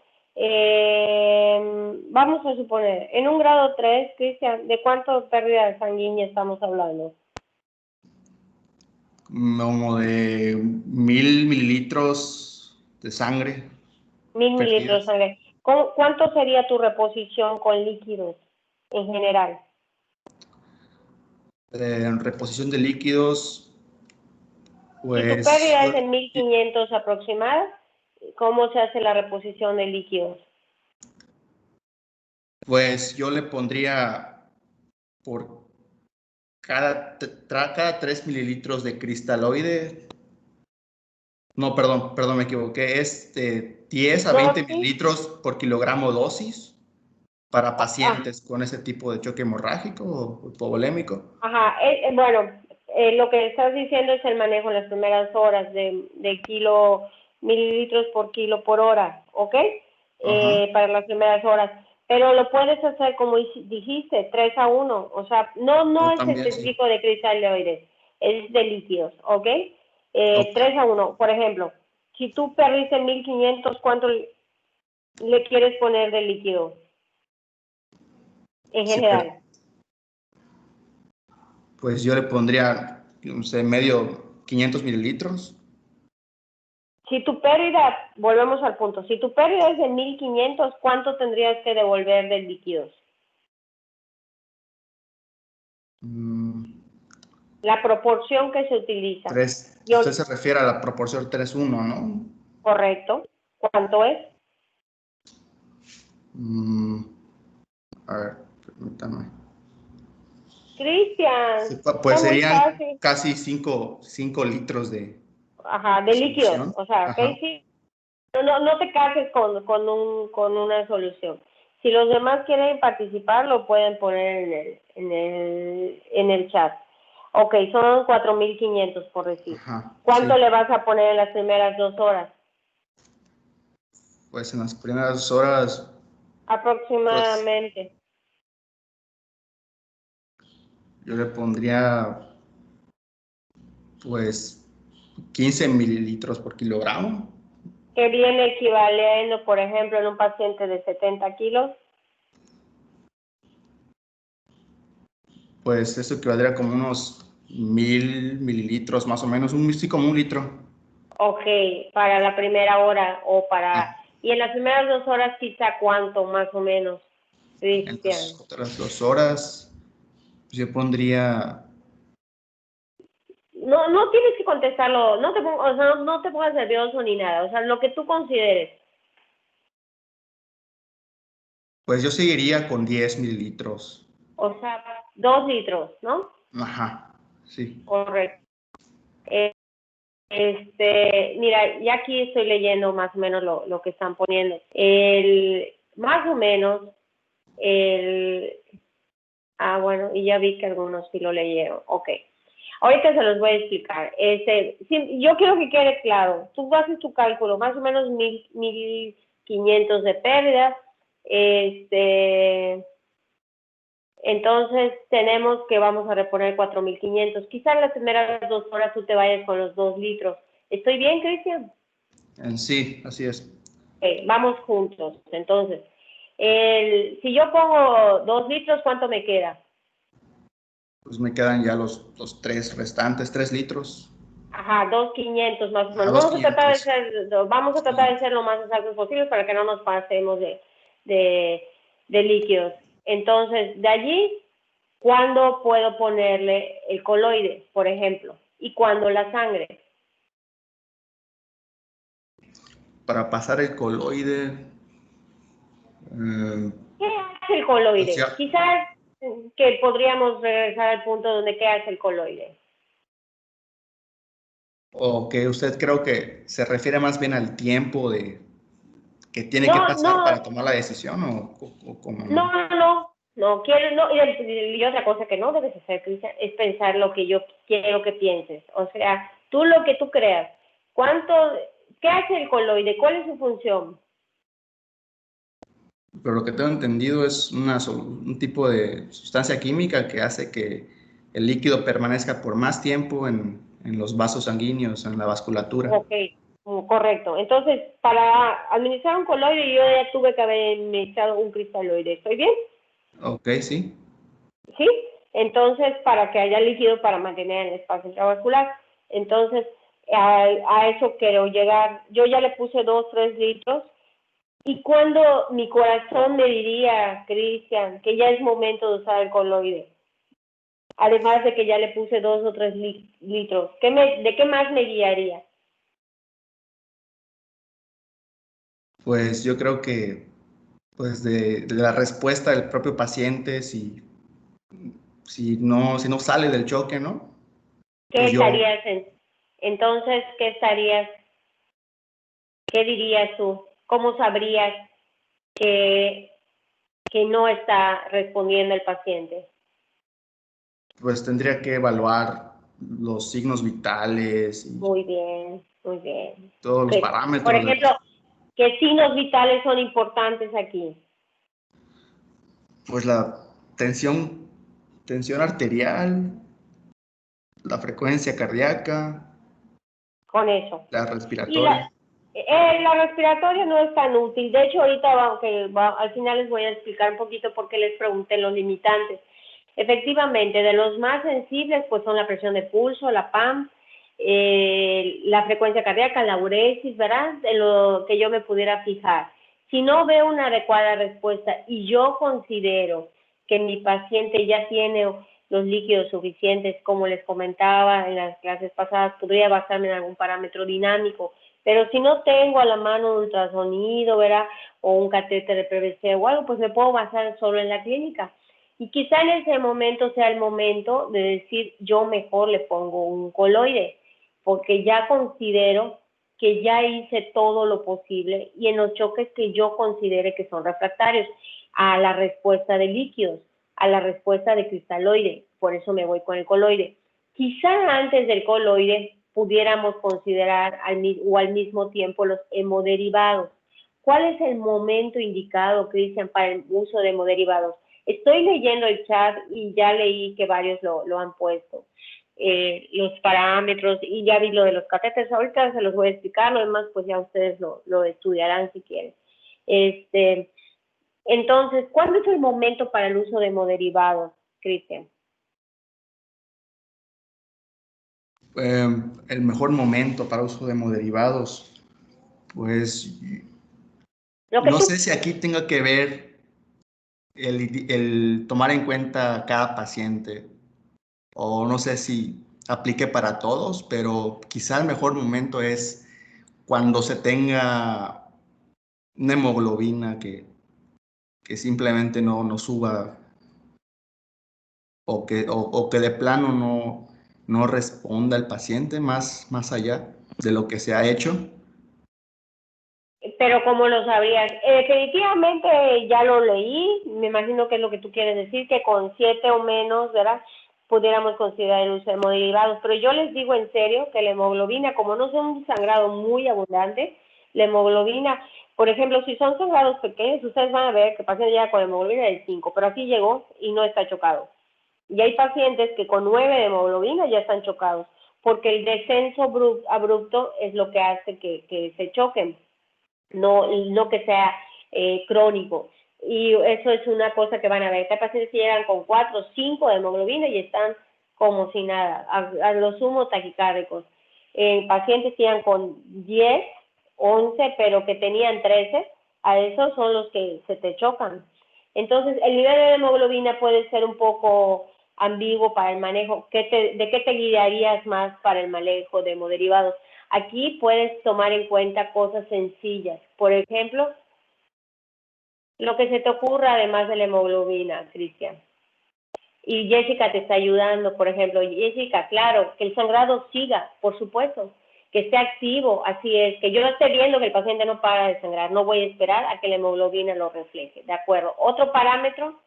vamos a suponer, en un grado 3, Cristian, ¿de cuántas pérdidas sanguíneas estamos hablando? Como de 1000 mililitros de sangre. 1000 mililitros de sangre. ¿Cuánto sería tu reposición con líquidos en general? En reposición de líquidos, pues... Si tu pérdida es en 1500 aproximada, ¿cómo se hace la reposición de líquidos? Pues yo le pondría por cada 3 mililitros de cristaloide. No, perdón, me equivoqué. Es 10 a 20 mililitros por kilogramo dosis para pacientes con ese tipo de choque hemorrágico o hipovolémico. Ajá, bueno, lo que estás diciendo es el manejo en las primeras horas de kilo mililitros por kilo por hora, ¿ok? Ajá. Para las primeras horas. Pero lo puedes hacer como dijiste, 3-1. O sea, no es También sí. específico de cristaloides, es de líquidos, ¿ok? Ok. 3-1. Por ejemplo, si tú perdiste 1500, ¿cuánto le quieres poner de líquido? En Sí, general. pues yo le pondría, no sé, medio 500 mililitros. Si tu pérdida, volvemos al punto, si tu pérdida es de 1500, ¿cuánto tendrías que devolver de líquidos? La proporción que se utiliza. Usted se refiere a la proporción 3-1, ¿no? Correcto. ¿Cuánto es? A ver, permítame. Cristian, Sí, pues está muy serían fácil. casi 5 litros de Ajá, de líquidos. solución. O sea, Ajá. ¿ok? Sí. No te cases con una solución. Si los demás quieren participar, lo pueden poner en el chat. Ok, son 4500 por decir. Ajá, ¿Cuánto sí. le vas a poner en las primeras 2 horas? Pues en las primeras horas, Aproximadamente. yo le pondría, pues, 15 mililitros por kilogramo. Que viene equivaliendo, por ejemplo, en un paciente de 70 kilos. Pues eso equivaldría como unos 1000 mililitros más o menos, sí, como 1 litro. Ok, para la primera hora o para... Ah. Y en las primeras 2 horas quizá cuánto más o menos, En Cristian. las otras 2 horas, pues yo pondría, No tienes que contestarlo, no te pongas nervioso ni nada, o sea, lo que tú consideres. pues yo seguiría con 10 mililitros. O sea, 2 litros, ¿no? Ajá, sí. Correcto. Mira, ya aquí estoy leyendo más o menos lo que están poniendo. Más o menos, bueno, y ya vi que algunos sí lo leyeron. Ok. Ahorita se los voy a explicar. Yo quiero que quede claro. Tú haces tu cálculo, más o menos 1500 de pérdida. Entonces tenemos que vamos a reponer 4500. Quizás en las primeras 2 horas tú te vayas con los 2 litros. ¿Estoy bien, Cristian? Sí, así es. Okay, vamos juntos. Entonces, si yo pongo 2 litros, ¿cuánto me queda? Pues me quedan ya los 3 restantes, 3 litros. Ajá, 2.500 más o menos. 2.500. Vamos a tratar de ser lo más exactos posible para que no nos pasemos de líquidos. Entonces, de allí, ¿cuándo puedo ponerle el coloide, por ejemplo? ¿Y cuándo la sangre? Para pasar el coloide. ¿Qué hace el coloide? O sea, Quizás que podríamos regresar al punto donde ¿qué hace el coloide? o que usted creo que se refiere más bien al tiempo que tiene que No, pasar para tomar la decisión o cómo no. Y otra cosa que no debes hacer, Cristian, es pensar lo que yo quiero que pienses. O sea, tú lo que tú creas. ¿Qué hace el coloide? ¿Cuál es su función? Pero lo que tengo entendido es un tipo de sustancia química que hace que el líquido permanezca por más tiempo en los vasos sanguíneos, en la vasculatura. Ok, correcto. Entonces, para administrar un coloide, yo ya tuve que haber administrado un cristaloide. ¿Estoy bien? Ok, sí. ¿Sí? Entonces, para que haya líquido para mantener el espacio intravascular. Entonces, a eso quiero llegar. Yo ya le puse 2-3 litros. ¿Y cuando mi corazón me diría, Cristian, que ya es momento de usar el coloide? Además de que ya le puse 2 o 3 litros. ¿De qué más me guiaría? Pues yo creo que pues de la respuesta del propio paciente, si no sale del choque, ¿no? ¿Qué Pues estarías entonces, qué dirías tú? ¿Cómo sabrías que no está respondiendo el paciente? pues tendría que evaluar los signos vitales y Muy bien, muy bien. todos los Ok. parámetros. Por ejemplo, ¿qué signos vitales son importantes aquí? Pues la tensión arterial, la frecuencia cardíaca, Con eso. la Y respiratoria. la respiratoria no es tan útil. De hecho, ahorita, aunque al final les voy a explicar un poquito por qué les pregunté los limitantes. Efectivamente, de los más sensibles, pues son la presión de pulso, la PAM, la frecuencia cardíaca, la uresis, ¿verdad? De lo que yo me pudiera fijar. Si no veo una adecuada respuesta y yo considero que mi paciente ya tiene los líquidos suficientes, como les comentaba en las clases pasadas, podría basarme en algún parámetro dinámico, pero si no tengo a la mano un ultrasonido, ¿verdad? O un catéter de PVC o algo, pues me puedo basar solo en la clínica. Y quizá en ese momento sea el momento de decir, yo mejor le pongo un coloide, porque ya considero que ya hice todo lo posible y en los choques que yo considere que son refractarios a la respuesta de líquidos, a la respuesta de cristaloide, por eso me voy con el coloide. Quizá antes del coloide pudiéramos considerar al mismo tiempo los hemoderivados. ¿Cuál es el momento indicado, Cristian, para el uso de hemoderivados? Estoy leyendo el chat y ya leí que varios lo han puesto. Los parámetros y ya vi lo de los catéteres. Ahorita se los voy a explicar, lo demás pues ya ustedes lo estudiarán si quieren. Entonces, ¿cuándo es el momento para el uso de hemoderivados, Cristian? El mejor momento para uso de hemoderivados, pues no sé si aquí tenga que ver el tomar en cuenta cada paciente, o no sé si aplique para todos, pero quizá el mejor momento es cuando se tenga una hemoglobina que simplemente no suba, o que de plano no responda el paciente más allá de lo que se ha hecho. Pero ¿cómo lo sabrías? Definitivamente ya lo leí, me imagino que es lo que tú quieres decir, que con 7 o menos, ¿verdad?, pudiéramos considerar el uso de hemoderivados, pero yo les digo en serio que la hemoglobina, como no son un sangrado muy abundante, la hemoglobina, por ejemplo, si son sangrados pequeños, ustedes van a ver que el paciente llega con hemoglobina de 5, pero aquí llegó y no está chocado. Y hay pacientes que con 9 de hemoglobina ya están chocados, porque el descenso abrupto es lo que hace que se choquen. No que sea crónico. Y eso es una cosa que van a ver. Hay pacientes que llegan con 4 o 5 de hemoglobina y están como si nada, a lo sumo taquicárdicos. Pacientes que llegan con 10, 11, pero que tenían 13, a esos son los que se te chocan. Entonces, el nivel de hemoglobina puede ser un poco ambiguo para el manejo. ¿De qué te guiarías más para el manejo de hemoderivados? Aquí puedes tomar en cuenta cosas sencillas. Por ejemplo, lo que se te ocurra además de la hemoglobina, Cristian. Y Jessica te está ayudando, por ejemplo. Jessica, claro, que el sangrado siga, por supuesto, que esté activo, así es, que yo esté viendo que el paciente no para de sangrar, no voy a esperar a que la hemoglobina lo refleje, ¿de acuerdo? Otro parámetro,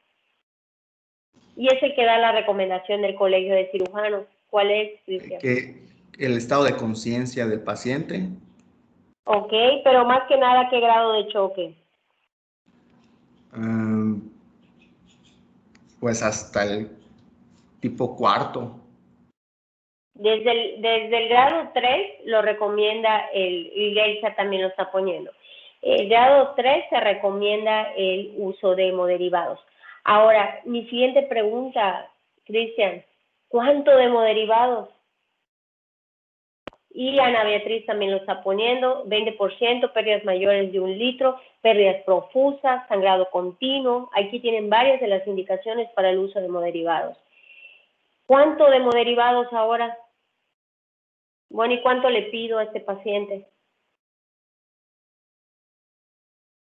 y es el que da la recomendación del Colegio de Cirujanos. ¿Cuál es, Cristian? Que el estado de conciencia del paciente. Ok, pero más que nada, ¿qué grado de choque? Pues hasta el tipo 4. Desde el grado 3 lo recomienda y Geisha también lo está poniendo. El grado 3 se recomienda el uso de hemoderivados. Ahora, mi siguiente pregunta, Cristian, ¿cuánto de hemoderivados? Y Ana Beatriz también lo está poniendo, 20%, pérdidas mayores de 1 litro, pérdidas profusas, sangrado continuo. Aquí tienen varias de las indicaciones para el uso de hemoderivados. ¿Cuánto de hemoderivados ahora? Bueno, ¿y cuánto le pido a este paciente?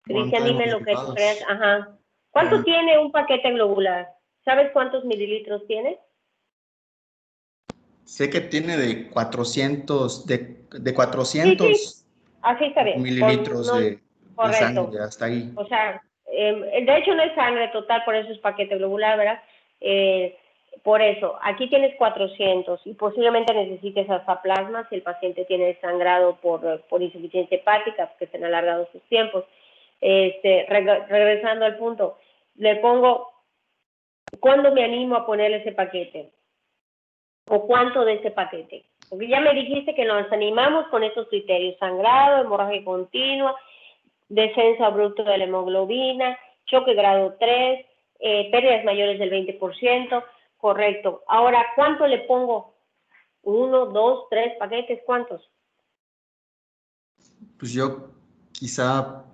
Cristian, dime lo que tú creas. Ajá. ¿Cuánto tiene un paquete globular? ¿Sabes cuántos mililitros tiene? Sé que tiene de 400, de 400 sí. Así está bien. mililitros de sangre, hasta ahí. O sea, de hecho no es sangre total, por eso es paquete globular, ¿verdad? por eso, aquí tienes 400 y posiblemente necesites hasta plasma si el paciente tiene sangrado por insuficiencia hepática, porque se han alargado sus tiempos. Regresando al punto, le pongo, ¿cuándo me animo a ponerle ese paquete? ¿O cuánto de ese paquete? Porque ya me dijiste que nos animamos con estos criterios: sangrado, hemorragia continua, descenso abrupto de la hemoglobina, choque grado 3, pérdidas mayores del 20%, correcto. Ahora, ¿cuánto le pongo? 1, 2, 3 paquetes, ¿cuántos? Pues yo quizá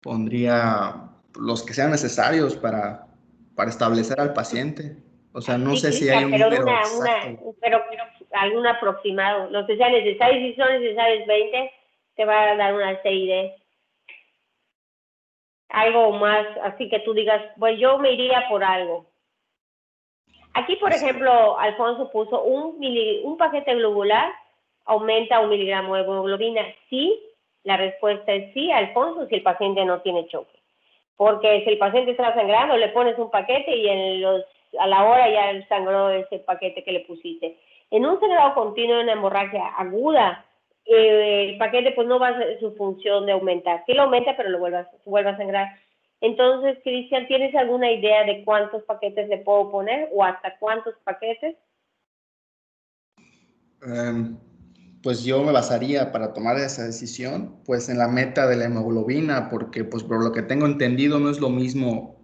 pondría los que sean necesarios para establecer al paciente. O sea, no Sí, sé si hay Cristian, un pero número exacto. pero algún aproximado. Los que sean necesarios, si son necesarios 20, te va a dar una CID. Algo más, así que tú digas, pues yo me iría por algo. Aquí, por ejemplo, Alfonso puso un paquete globular aumenta 1 miligramo de hemoglobina. Sí, la respuesta es sí, Alfonso, si el paciente no tiene choque. Porque si el paciente está sangrando, le pones un paquete y a la hora ya sangró ese paquete que le pusiste. En un sangrado continuo de una hemorragia aguda, el paquete pues no va a hacer su función de aumentar. Sí lo aumenta, pero vuelve a sangrar. Entonces, Cristian, ¿tienes alguna idea de cuántos paquetes le puedo poner o hasta cuántos paquetes? Pues yo me basaría para tomar esa decisión, pues en la meta de la hemoglobina, porque pues por lo que tengo entendido no es lo mismo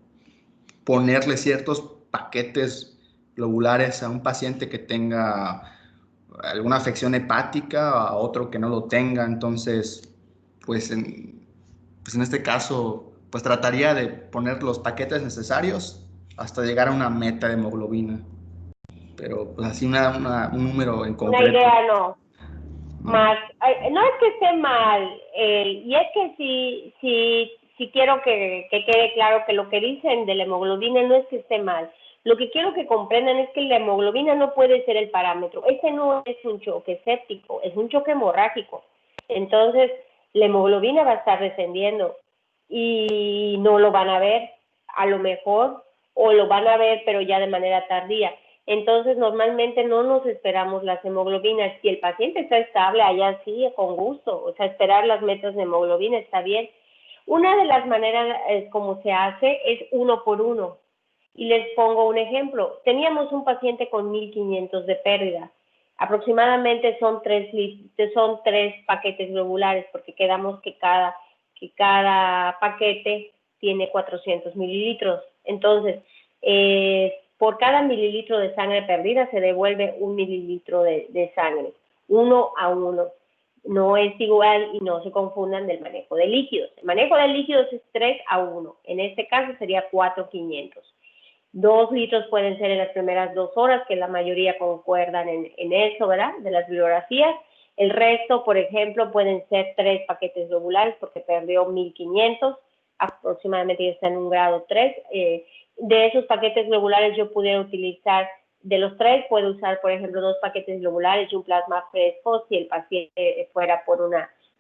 ponerle ciertos paquetes globulares a un paciente que tenga alguna afección hepática a otro que no lo tenga. Entonces, pues en este caso, pues trataría de poner los paquetes necesarios hasta llegar a una meta de hemoglobina. Pero pues así un número en concreto. Una idea no. No. Más, no es que esté mal, y es que sí quiero que quede claro que lo que dicen de la hemoglobina no es que esté mal. Lo que quiero que comprendan es que la hemoglobina no puede ser el parámetro. Este no es un choque séptico, es un choque hemorrágico. Entonces, la hemoglobina va a estar descendiendo y no lo van a ver, a lo mejor, o lo van a ver, pero ya de manera tardía. Entonces, normalmente no nos esperamos las hemoglobinas. Si el paciente está estable, allá sí, con gusto. O sea, esperar las metas de hemoglobina está bien. Una de las maneras como se hace es 1 por 1. Y les pongo un ejemplo. Teníamos un paciente con 1.500 de pérdida. Aproximadamente son 3 paquetes globulares, porque quedamos que cada paquete tiene 400 mililitros. Entonces, por cada mililitro de sangre perdida se devuelve 1 mililitro de sangre, 1 a 1. No es igual y no se confundan del manejo de líquidos. El manejo de líquidos es 3 a 1. En este caso sería 4,500. 2 litros pueden ser en las primeras 2 horas, que la mayoría concuerdan en eso, ¿verdad? De las bibliografías. El resto, por ejemplo, pueden ser 3 paquetes globulares porque perdió 1.500, aproximadamente ya está en un grado 3. De esos paquetes globulares yo pudiera utilizar, de los 3, puedo usar, por ejemplo, 2 paquetes globulares y un plasma fresco. Si el paciente fuera por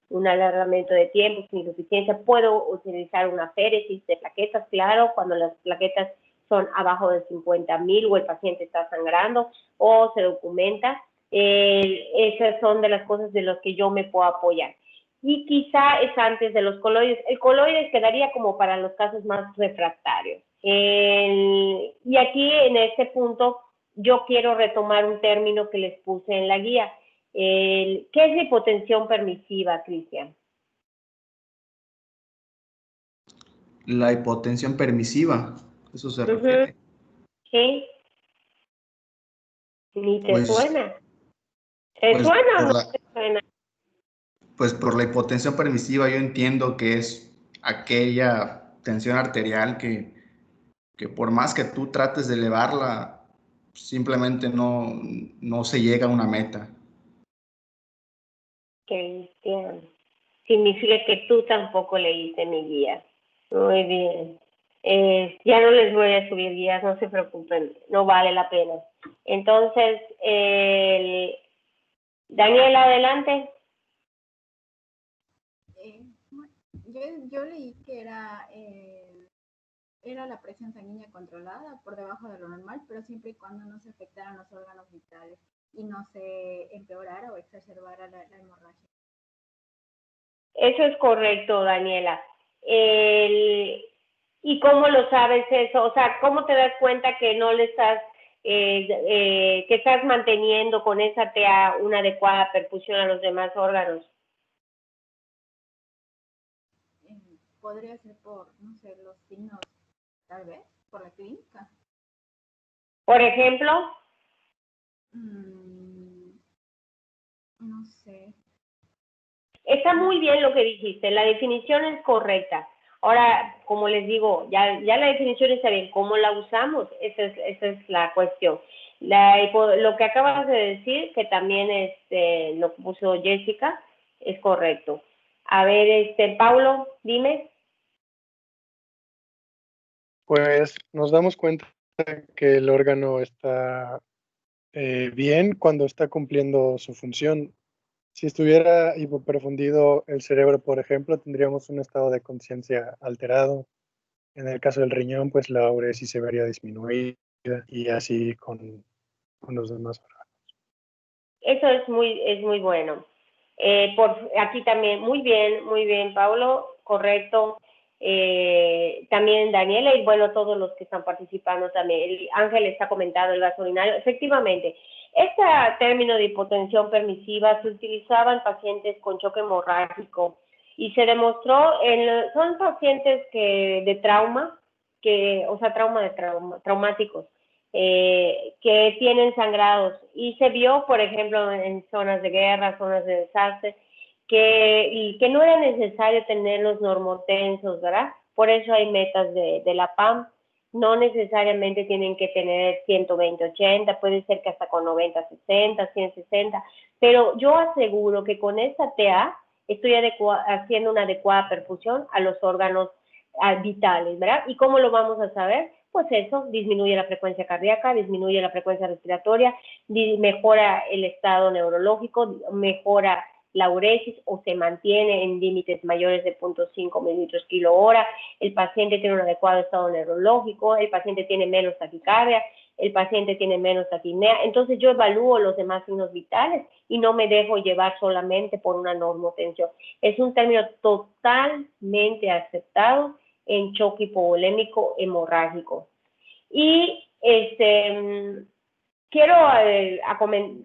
un alargamiento de tiempo, sin insuficiencia, puedo utilizar una féresis de plaquetas, claro, cuando las plaquetas son abajo de 50,000 o el paciente está sangrando o se documenta. Esas son de las cosas de las que yo me puedo apoyar. Y quizá es antes de los coloides. El coloides quedaría como para los casos más refractarios. Y aquí en este punto yo quiero retomar un término que les puse en la guía. ¿Qué es la hipotensión permisiva, Cristian? La hipotensión permisiva, ¿eso se refiere? Sí. Ni te Pues, suena. ¿Te suena o no te suena? Pues por la hipotensión permisiva yo entiendo que es aquella tensión arterial que por más que tú trates de elevarla, simplemente no se llega a una meta. Cristian, significa que tú tampoco leíste mi guía. Muy bien. Ya no les voy a subir guías, no se preocupen, no vale la pena. Entonces, Daniela, adelante. Yo leí que era era la presión sanguínea controlada por debajo de lo normal, pero siempre y cuando no se afectaran los órganos vitales y no se empeorara o exacerbara la hemorragia. Eso es correcto, Daniela. ¿Y cómo lo sabes eso? O sea, ¿cómo te das cuenta que no le estás, que estás manteniendo con esa TA una adecuada perfusión a los demás órganos? Podría ser por, no sé, los signos, tal vez, por la clínica. Por ejemplo. No sé. Está muy bien lo que dijiste, la definición es correcta. Ahora, como les digo, ya la definición está bien, ¿cómo la usamos? Esa es la cuestión. Lo que acabas de decir, que también lo que puso Jessica, es correcto. A ver, Paulo, dime. Pues nos damos cuenta que el órgano está bien cuando está cumpliendo su función. Si estuviera hipoperfundido el cerebro, por ejemplo, tendríamos un estado de conciencia alterado. En el caso del riñón, pues la uresis se vería disminuida y así con los demás órganos. Eso es muy bueno. Aquí también, muy bien, Paulo, correcto. También Daniela y bueno, todos los que están participando también. Ángel está comentando el gasolinario. Efectivamente, este término de hipotensión permisiva se utilizaba en pacientes con choque hemorrágico y se demostró, son pacientes de trauma, traumáticos, que tienen sangrados y se vio, por ejemplo, en zonas de guerra, zonas de desastre, que no era necesario tener los normotensos, ¿verdad? Por eso hay metas de la PAM, no necesariamente tienen que tener 120-80, puede ser que hasta con 90-60, 160, pero yo aseguro que con esta TA estoy haciendo una adecuada perfusión a los órganos vitales, ¿verdad? ¿Y cómo lo vamos a saber? Pues eso, disminuye la frecuencia cardíaca, disminuye la frecuencia respiratoria, mejora el estado neurológico, mejora la uresis o se mantiene en límites mayores de 0.5 mililitros kilo hora, el paciente tiene un adecuado estado neurológico, el paciente tiene menos taquicardia, el paciente tiene menos taquipnea, entonces yo evalúo los demás signos vitales y no me dejo llevar solamente por una normotensión. Es un término totalmente aceptado en choque hipovolémico hemorrágico. Y quiero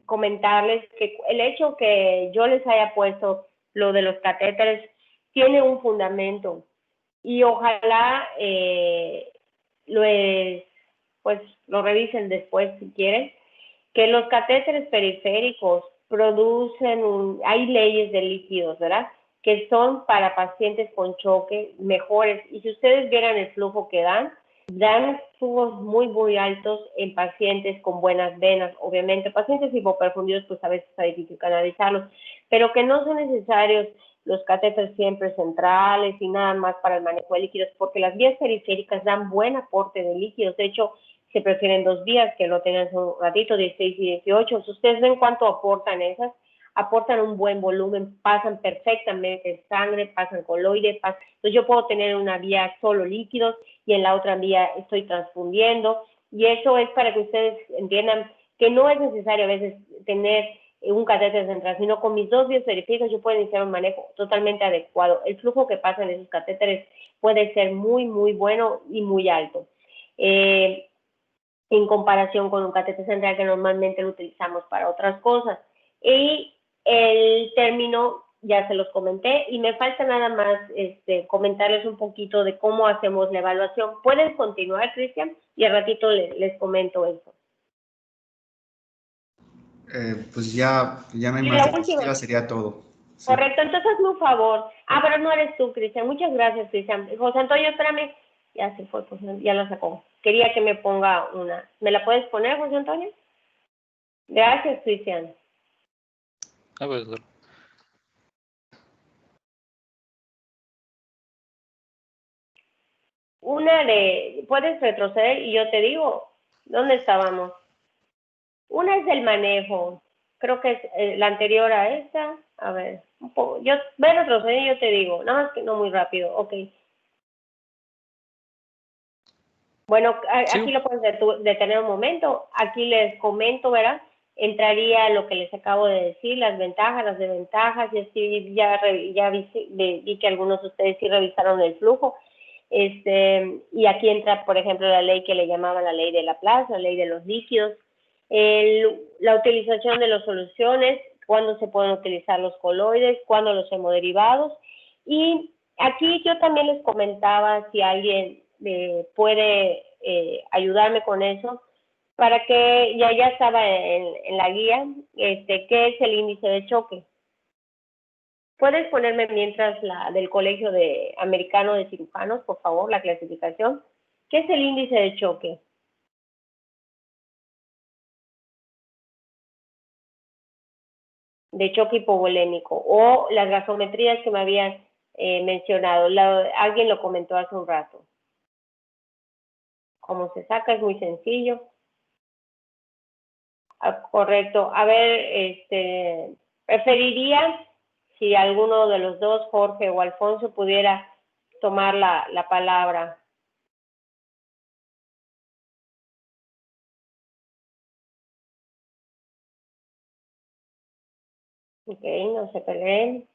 comentarles que el hecho que yo les haya puesto lo de los catéteres tiene un fundamento y ojalá lo revisen después si quieren, que los catéteres periféricos hay leyes de líquidos, ¿verdad?, que son para pacientes con choque mejores. Y si ustedes vieran el flujo que dan flujos muy, muy altos en pacientes con buenas venas. Obviamente, pacientes hipoperfundidos, pues a veces está difícil canalizarlos, pero que no son necesarios los catéteres siempre centrales y nada más para el manejo de líquidos, porque las vías periféricas dan buen aporte de líquidos. De hecho, se prefieren 2 vías que lo tengan un ratito, 16 y 18. Si ustedes ven cuánto aportan esas, aportan un buen volumen, pasan perfectamente sangre, pasan coloide, entonces yo puedo tener una vía solo líquidos y en la otra vía estoy transfundiendo, y eso es para que ustedes entiendan que no es necesario a veces tener un catéter central, sino con mis 2 vías periféricas yo puedo iniciar un manejo totalmente adecuado. El flujo que pasa en esos catéteres puede ser muy, muy bueno y muy alto. En comparación con un catéter central que normalmente lo utilizamos para otras cosas. Y el término ya se los comenté y me falta nada más comentarles un poquito de cómo hacemos la evaluación. ¿Pueden continuar, Cristian? Y al ratito les comento eso. Pues ya no hay Y más la diapositivas, última. sería todo. Sí. Correcto, entonces hazme un favor. Pero no eres tú, Cristian. Muchas gracias, Cristian. José Antonio, espérame. Ya se fue, pues ya la sacó. Quería que me ponga una. ¿Me la puedes poner, José Antonio? Gracias, Cristian. A ver. Puedes retroceder y yo te digo, ¿dónde estábamos? Una es del manejo, creo que es la anterior a esta, a ver, un poco, voy a retroceder y yo te digo, nada más que no muy rápido, ok. Bueno, Sí. aquí lo puedes detener un momento. Aquí les comento, ¿verdad? Entraría lo que les acabo de decir, las ventajas, las desventajas. Ya vi que algunos de ustedes sí revisaron el flujo. Y aquí entra, por ejemplo, la ley que le llamaban la ley de Laplace, la ley de los líquidos, la utilización de las soluciones, cuándo se pueden utilizar los coloides, cuándo los hemoderivados. Y aquí yo también les comentaba si alguien puede ayudarme con eso, para que ya estaba en la guía, qué es el índice de choque. ¿Puedes ponerme mientras la del Colegio Americano de Cirujanos, por favor, la clasificación? ¿Qué es el índice de choque? De choque hipovolémico, o las gasometrías que me habían mencionado. Alguien lo comentó hace un rato. Cómo se saca es muy sencillo. Correcto. A ver, preferiría si alguno de los dos, Jorge o Alfonso, pudiera tomar la palabra. Ok, no se peleen.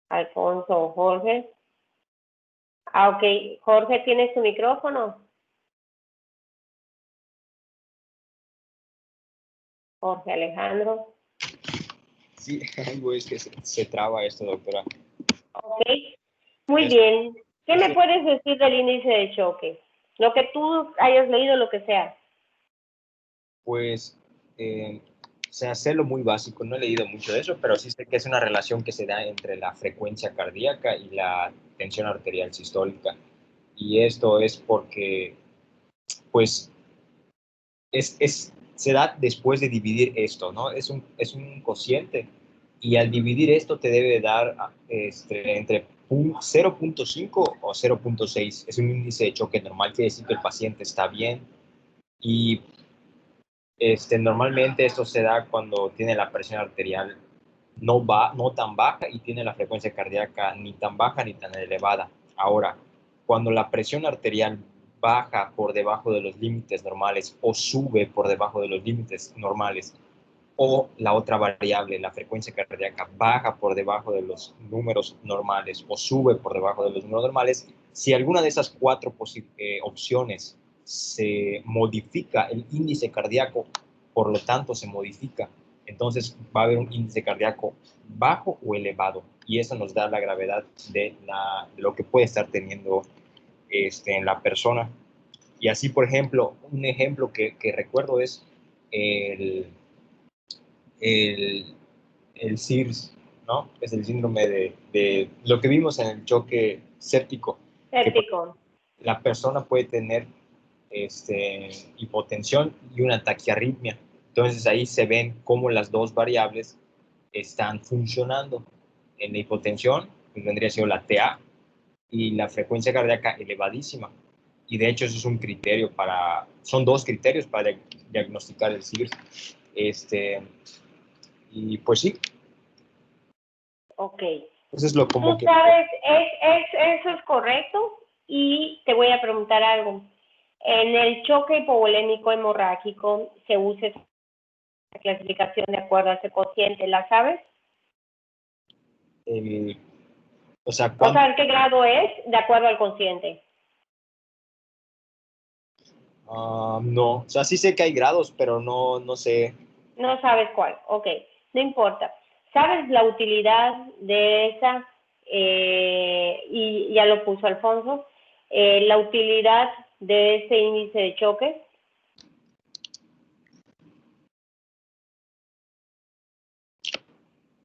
Alfonso o Jorge. Ok. Jorge, ¿tienes tu micrófono? Jorge Alejandro. Sí, es que se traba esto, doctora. Ok, muy bien. ¿Qué me puedes decir del índice de choque? Lo que tú hayas leído, lo que sea. Pues, o sea, sé lo muy básico, no he leído mucho de eso, pero sí sé que es una relación que se da entre la frecuencia cardíaca y la tensión arterial sistólica. Y esto es porque, pues, se da después de dividir esto, ¿no? Es un cociente y al dividir esto te debe dar entre 0.5 o 0.6. Es un índice de choque normal, quiere decir que el paciente está bien y normalmente esto se da cuando tiene la presión arterial no tan baja y tiene la frecuencia cardíaca ni tan baja ni tan elevada. Ahora, cuando la presión arterial baja por debajo de los límites normales o sube por debajo de los límites normales, o la otra variable, la frecuencia cardíaca, baja por debajo de los números normales o sube por debajo de los números normales, si alguna de esas cuatro opciones se modifica el índice cardíaco, por lo tanto se modifica, entonces va a haber un índice cardíaco bajo o elevado, y eso nos da la gravedad de lo que puede estar teniendo en la persona. Y así, por ejemplo, un ejemplo que recuerdo es el SIRS, ¿no? Es el síndrome de lo que vimos en el choque séptico. Séptico. La persona puede tener hipotensión y una taquiarritmia. Entonces ahí se ven cómo las dos variables están funcionando. En la hipotensión, pues vendría siendo la TA, y la frecuencia cardíaca elevadísima. Y de hecho eso es un criterio son dos criterios para diagnosticar el SIRS. Y pues sí. Ok. Eso es lo como Tú sabes, eso es correcto, y te voy a preguntar algo. En el choque hipovolémico hemorrágico se usa esa clasificación de acuerdo a ese cociente, ¿la sabes? O sea, ¿en qué grado es de acuerdo al cociente? No, o sea, sí sé que hay grados, pero no sé. No sabes cuál, ok, no importa. ¿Sabes la utilidad de esa? Y ya lo puso Alfonso, la utilidad de ese índice de choque.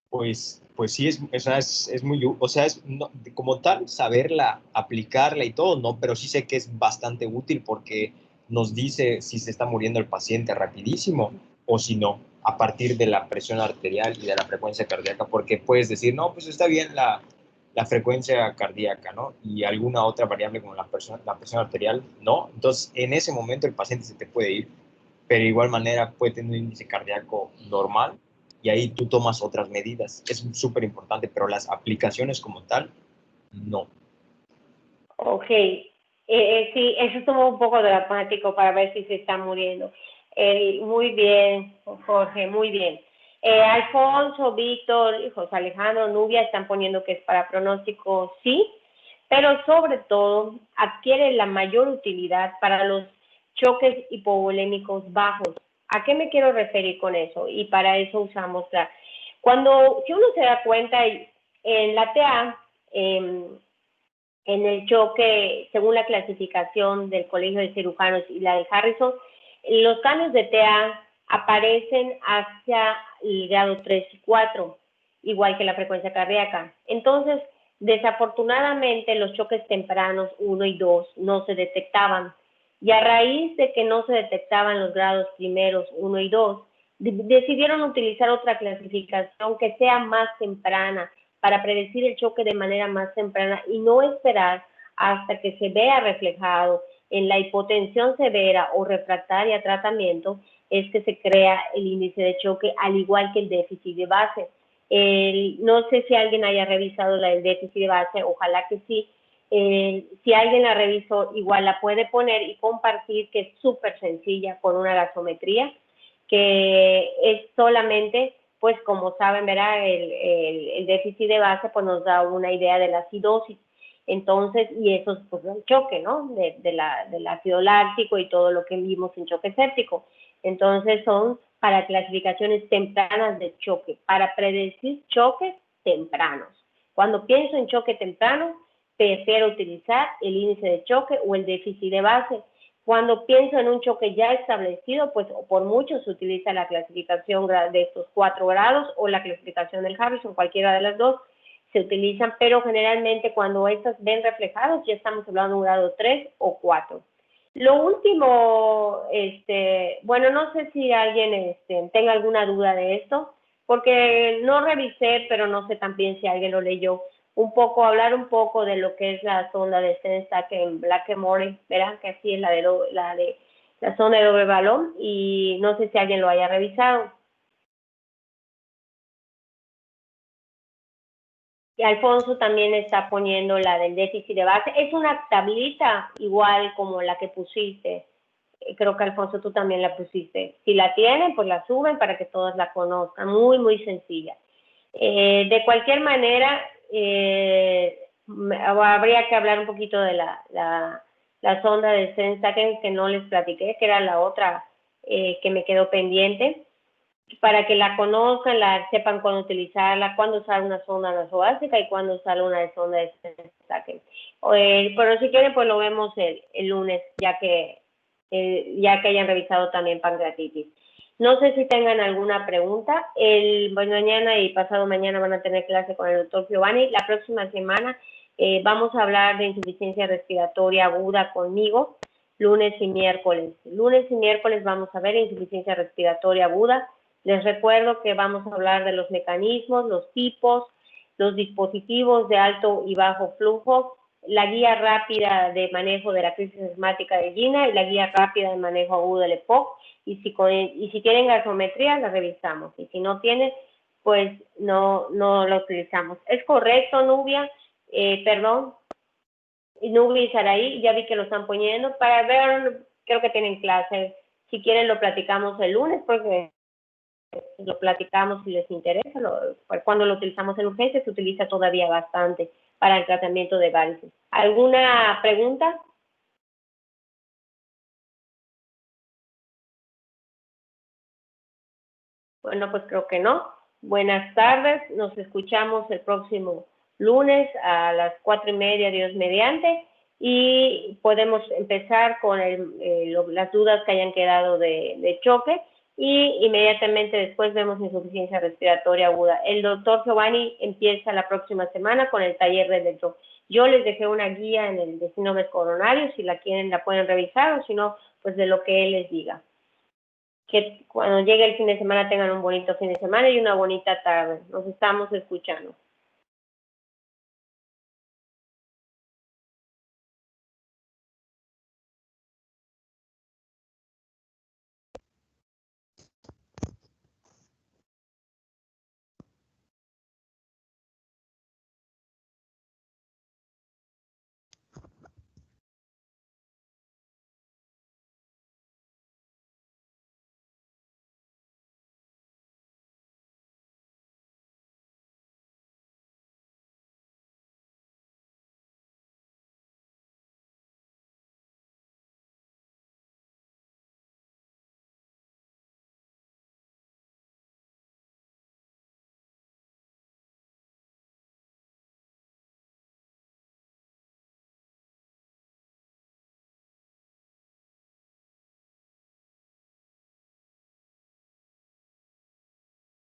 Pues sí, es muy, o sea, como tal, saberla, aplicarla y todo, no, pero sí sé que es bastante útil porque nos dice si se está muriendo el paciente rapidísimo o si no, a partir de la presión arterial y de la frecuencia cardíaca, porque puedes decir, no, pues está bien la frecuencia cardíaca, ¿no? Y alguna otra variable como la presión arterial, no. Entonces, en ese momento el paciente se te puede ir, pero de igual manera puede tener un índice cardíaco normal y ahí tú tomas otras medidas. Es súper importante, pero las aplicaciones como tal, no. Ok, Sí, eso estuvo un poco dramático para ver si se está muriendo. Muy bien, Jorge, muy bien. Alfonso, Víctor, José Alejandro, Nubia están poniendo que es para pronóstico, sí, pero sobre todo adquiere la mayor utilidad para los choques hipovolémicos bajos. ¿A qué me quiero referir con eso? Y para eso usamos si uno se da cuenta en la TA, en el choque, según la clasificación del Colegio de Cirujanos y la de Harrison, los cambios de TA aparecen hacia el grado 3 y 4, igual que la frecuencia cardíaca. Entonces, desafortunadamente, los choques tempranos 1 y 2 no se detectaban. Y a raíz de que no se detectaban los grados primeros 1 y 2, decidieron utilizar otra clasificación que sea más temprana, para predecir el choque de manera más temprana y no esperar hasta que se vea reflejado en la hipotensión severa o refractaria a tratamiento, es que se crea el índice de choque, al igual que el déficit de base. No sé si alguien haya revisado la del déficit de base, ojalá que sí. Si alguien la revisó, igual la puede poner y compartir, que es súper sencilla, con una gasometría, que es solamente, pues como saben, ¿verdad? El déficit de base pues nos da una idea de la acidosis. Entonces, y eso es pues el choque, ¿no? Del ácido láctico y todo lo que vimos en choque séptico. Entonces son para clasificaciones tempranas de choque, para predecir choques tempranos. Cuando pienso en choque temprano, prefiero utilizar el índice de choque o el déficit de base. Cuando pienso en un choque ya establecido, pues por mucho se utiliza la clasificación de estos 4 grados o la clasificación del Harrison, cualquiera de las dos se utilizan, pero generalmente cuando estas ven reflejados ya estamos hablando de un grado 3 o 4. Lo último, bueno, no sé si alguien tenga alguna duda de esto, porque no revisé, pero no sé también si alguien lo leyó. Hablar un poco de lo que es la sonda de Stenstack en Blackmore, verán que así es la sonda de doble balón, y no sé si alguien lo haya revisado. Y Alfonso también está poniendo la del déficit de base. Es una tablita igual como la que pusiste. Creo que Alfonso tú también la pusiste. Si la tienen, pues la suben para que todos la conozcan. Muy, muy sencilla. De cualquier manera, habría que hablar un poquito de la sonda de Stenstack que no les platiqué, que era la otra que me quedó pendiente, para que la conozcan, sepan cuándo utilizarla, cuándo usar una sonda nasogástrica y cuándo usar una sonda de Stenstack. Pero si quieren, pues lo vemos el lunes, ya que hayan revisado también pancreatitis. No sé si tengan alguna pregunta. Mañana y pasado mañana van a tener clase con el doctor Giovanni. La próxima semana vamos a hablar de insuficiencia respiratoria aguda conmigo, lunes y miércoles. Lunes y miércoles vamos a ver insuficiencia respiratoria aguda. Les recuerdo que vamos a hablar de los mecanismos, los tipos, los dispositivos de alto y bajo flujo, la guía rápida de manejo de la crisis asmática de Gina y la guía rápida de manejo agudo del EPOC. Y si tienen gasometría, la revisamos. Y si no tienen, pues no la utilizamos. ¿Es correcto, Nubia? Perdón. Nubia y Saraí, ya vi que lo están poniendo. Para ver, creo que tienen clases. Si quieren, lo platicamos el lunes, porque lo platicamos si les interesa. Cuando lo utilizamos en urgencia, se utiliza todavía bastante para el tratamiento de varices. ¿Alguna pregunta? Bueno, pues creo que no. Buenas tardes, nos escuchamos el próximo lunes a las 4:30, Dios mediante, y podemos empezar con las dudas que hayan quedado de choque, y inmediatamente después vemos insuficiencia respiratoria aguda. El doctor Giovanni empieza la próxima semana con el taller de electro. Yo les dejé una guía en el de síndromes coronarios, si la quieren la pueden revisar, o si no, pues de lo que él les diga. Que cuando llegue el fin de semana tengan un bonito fin de semana y una bonita tarde. Nos estamos escuchando.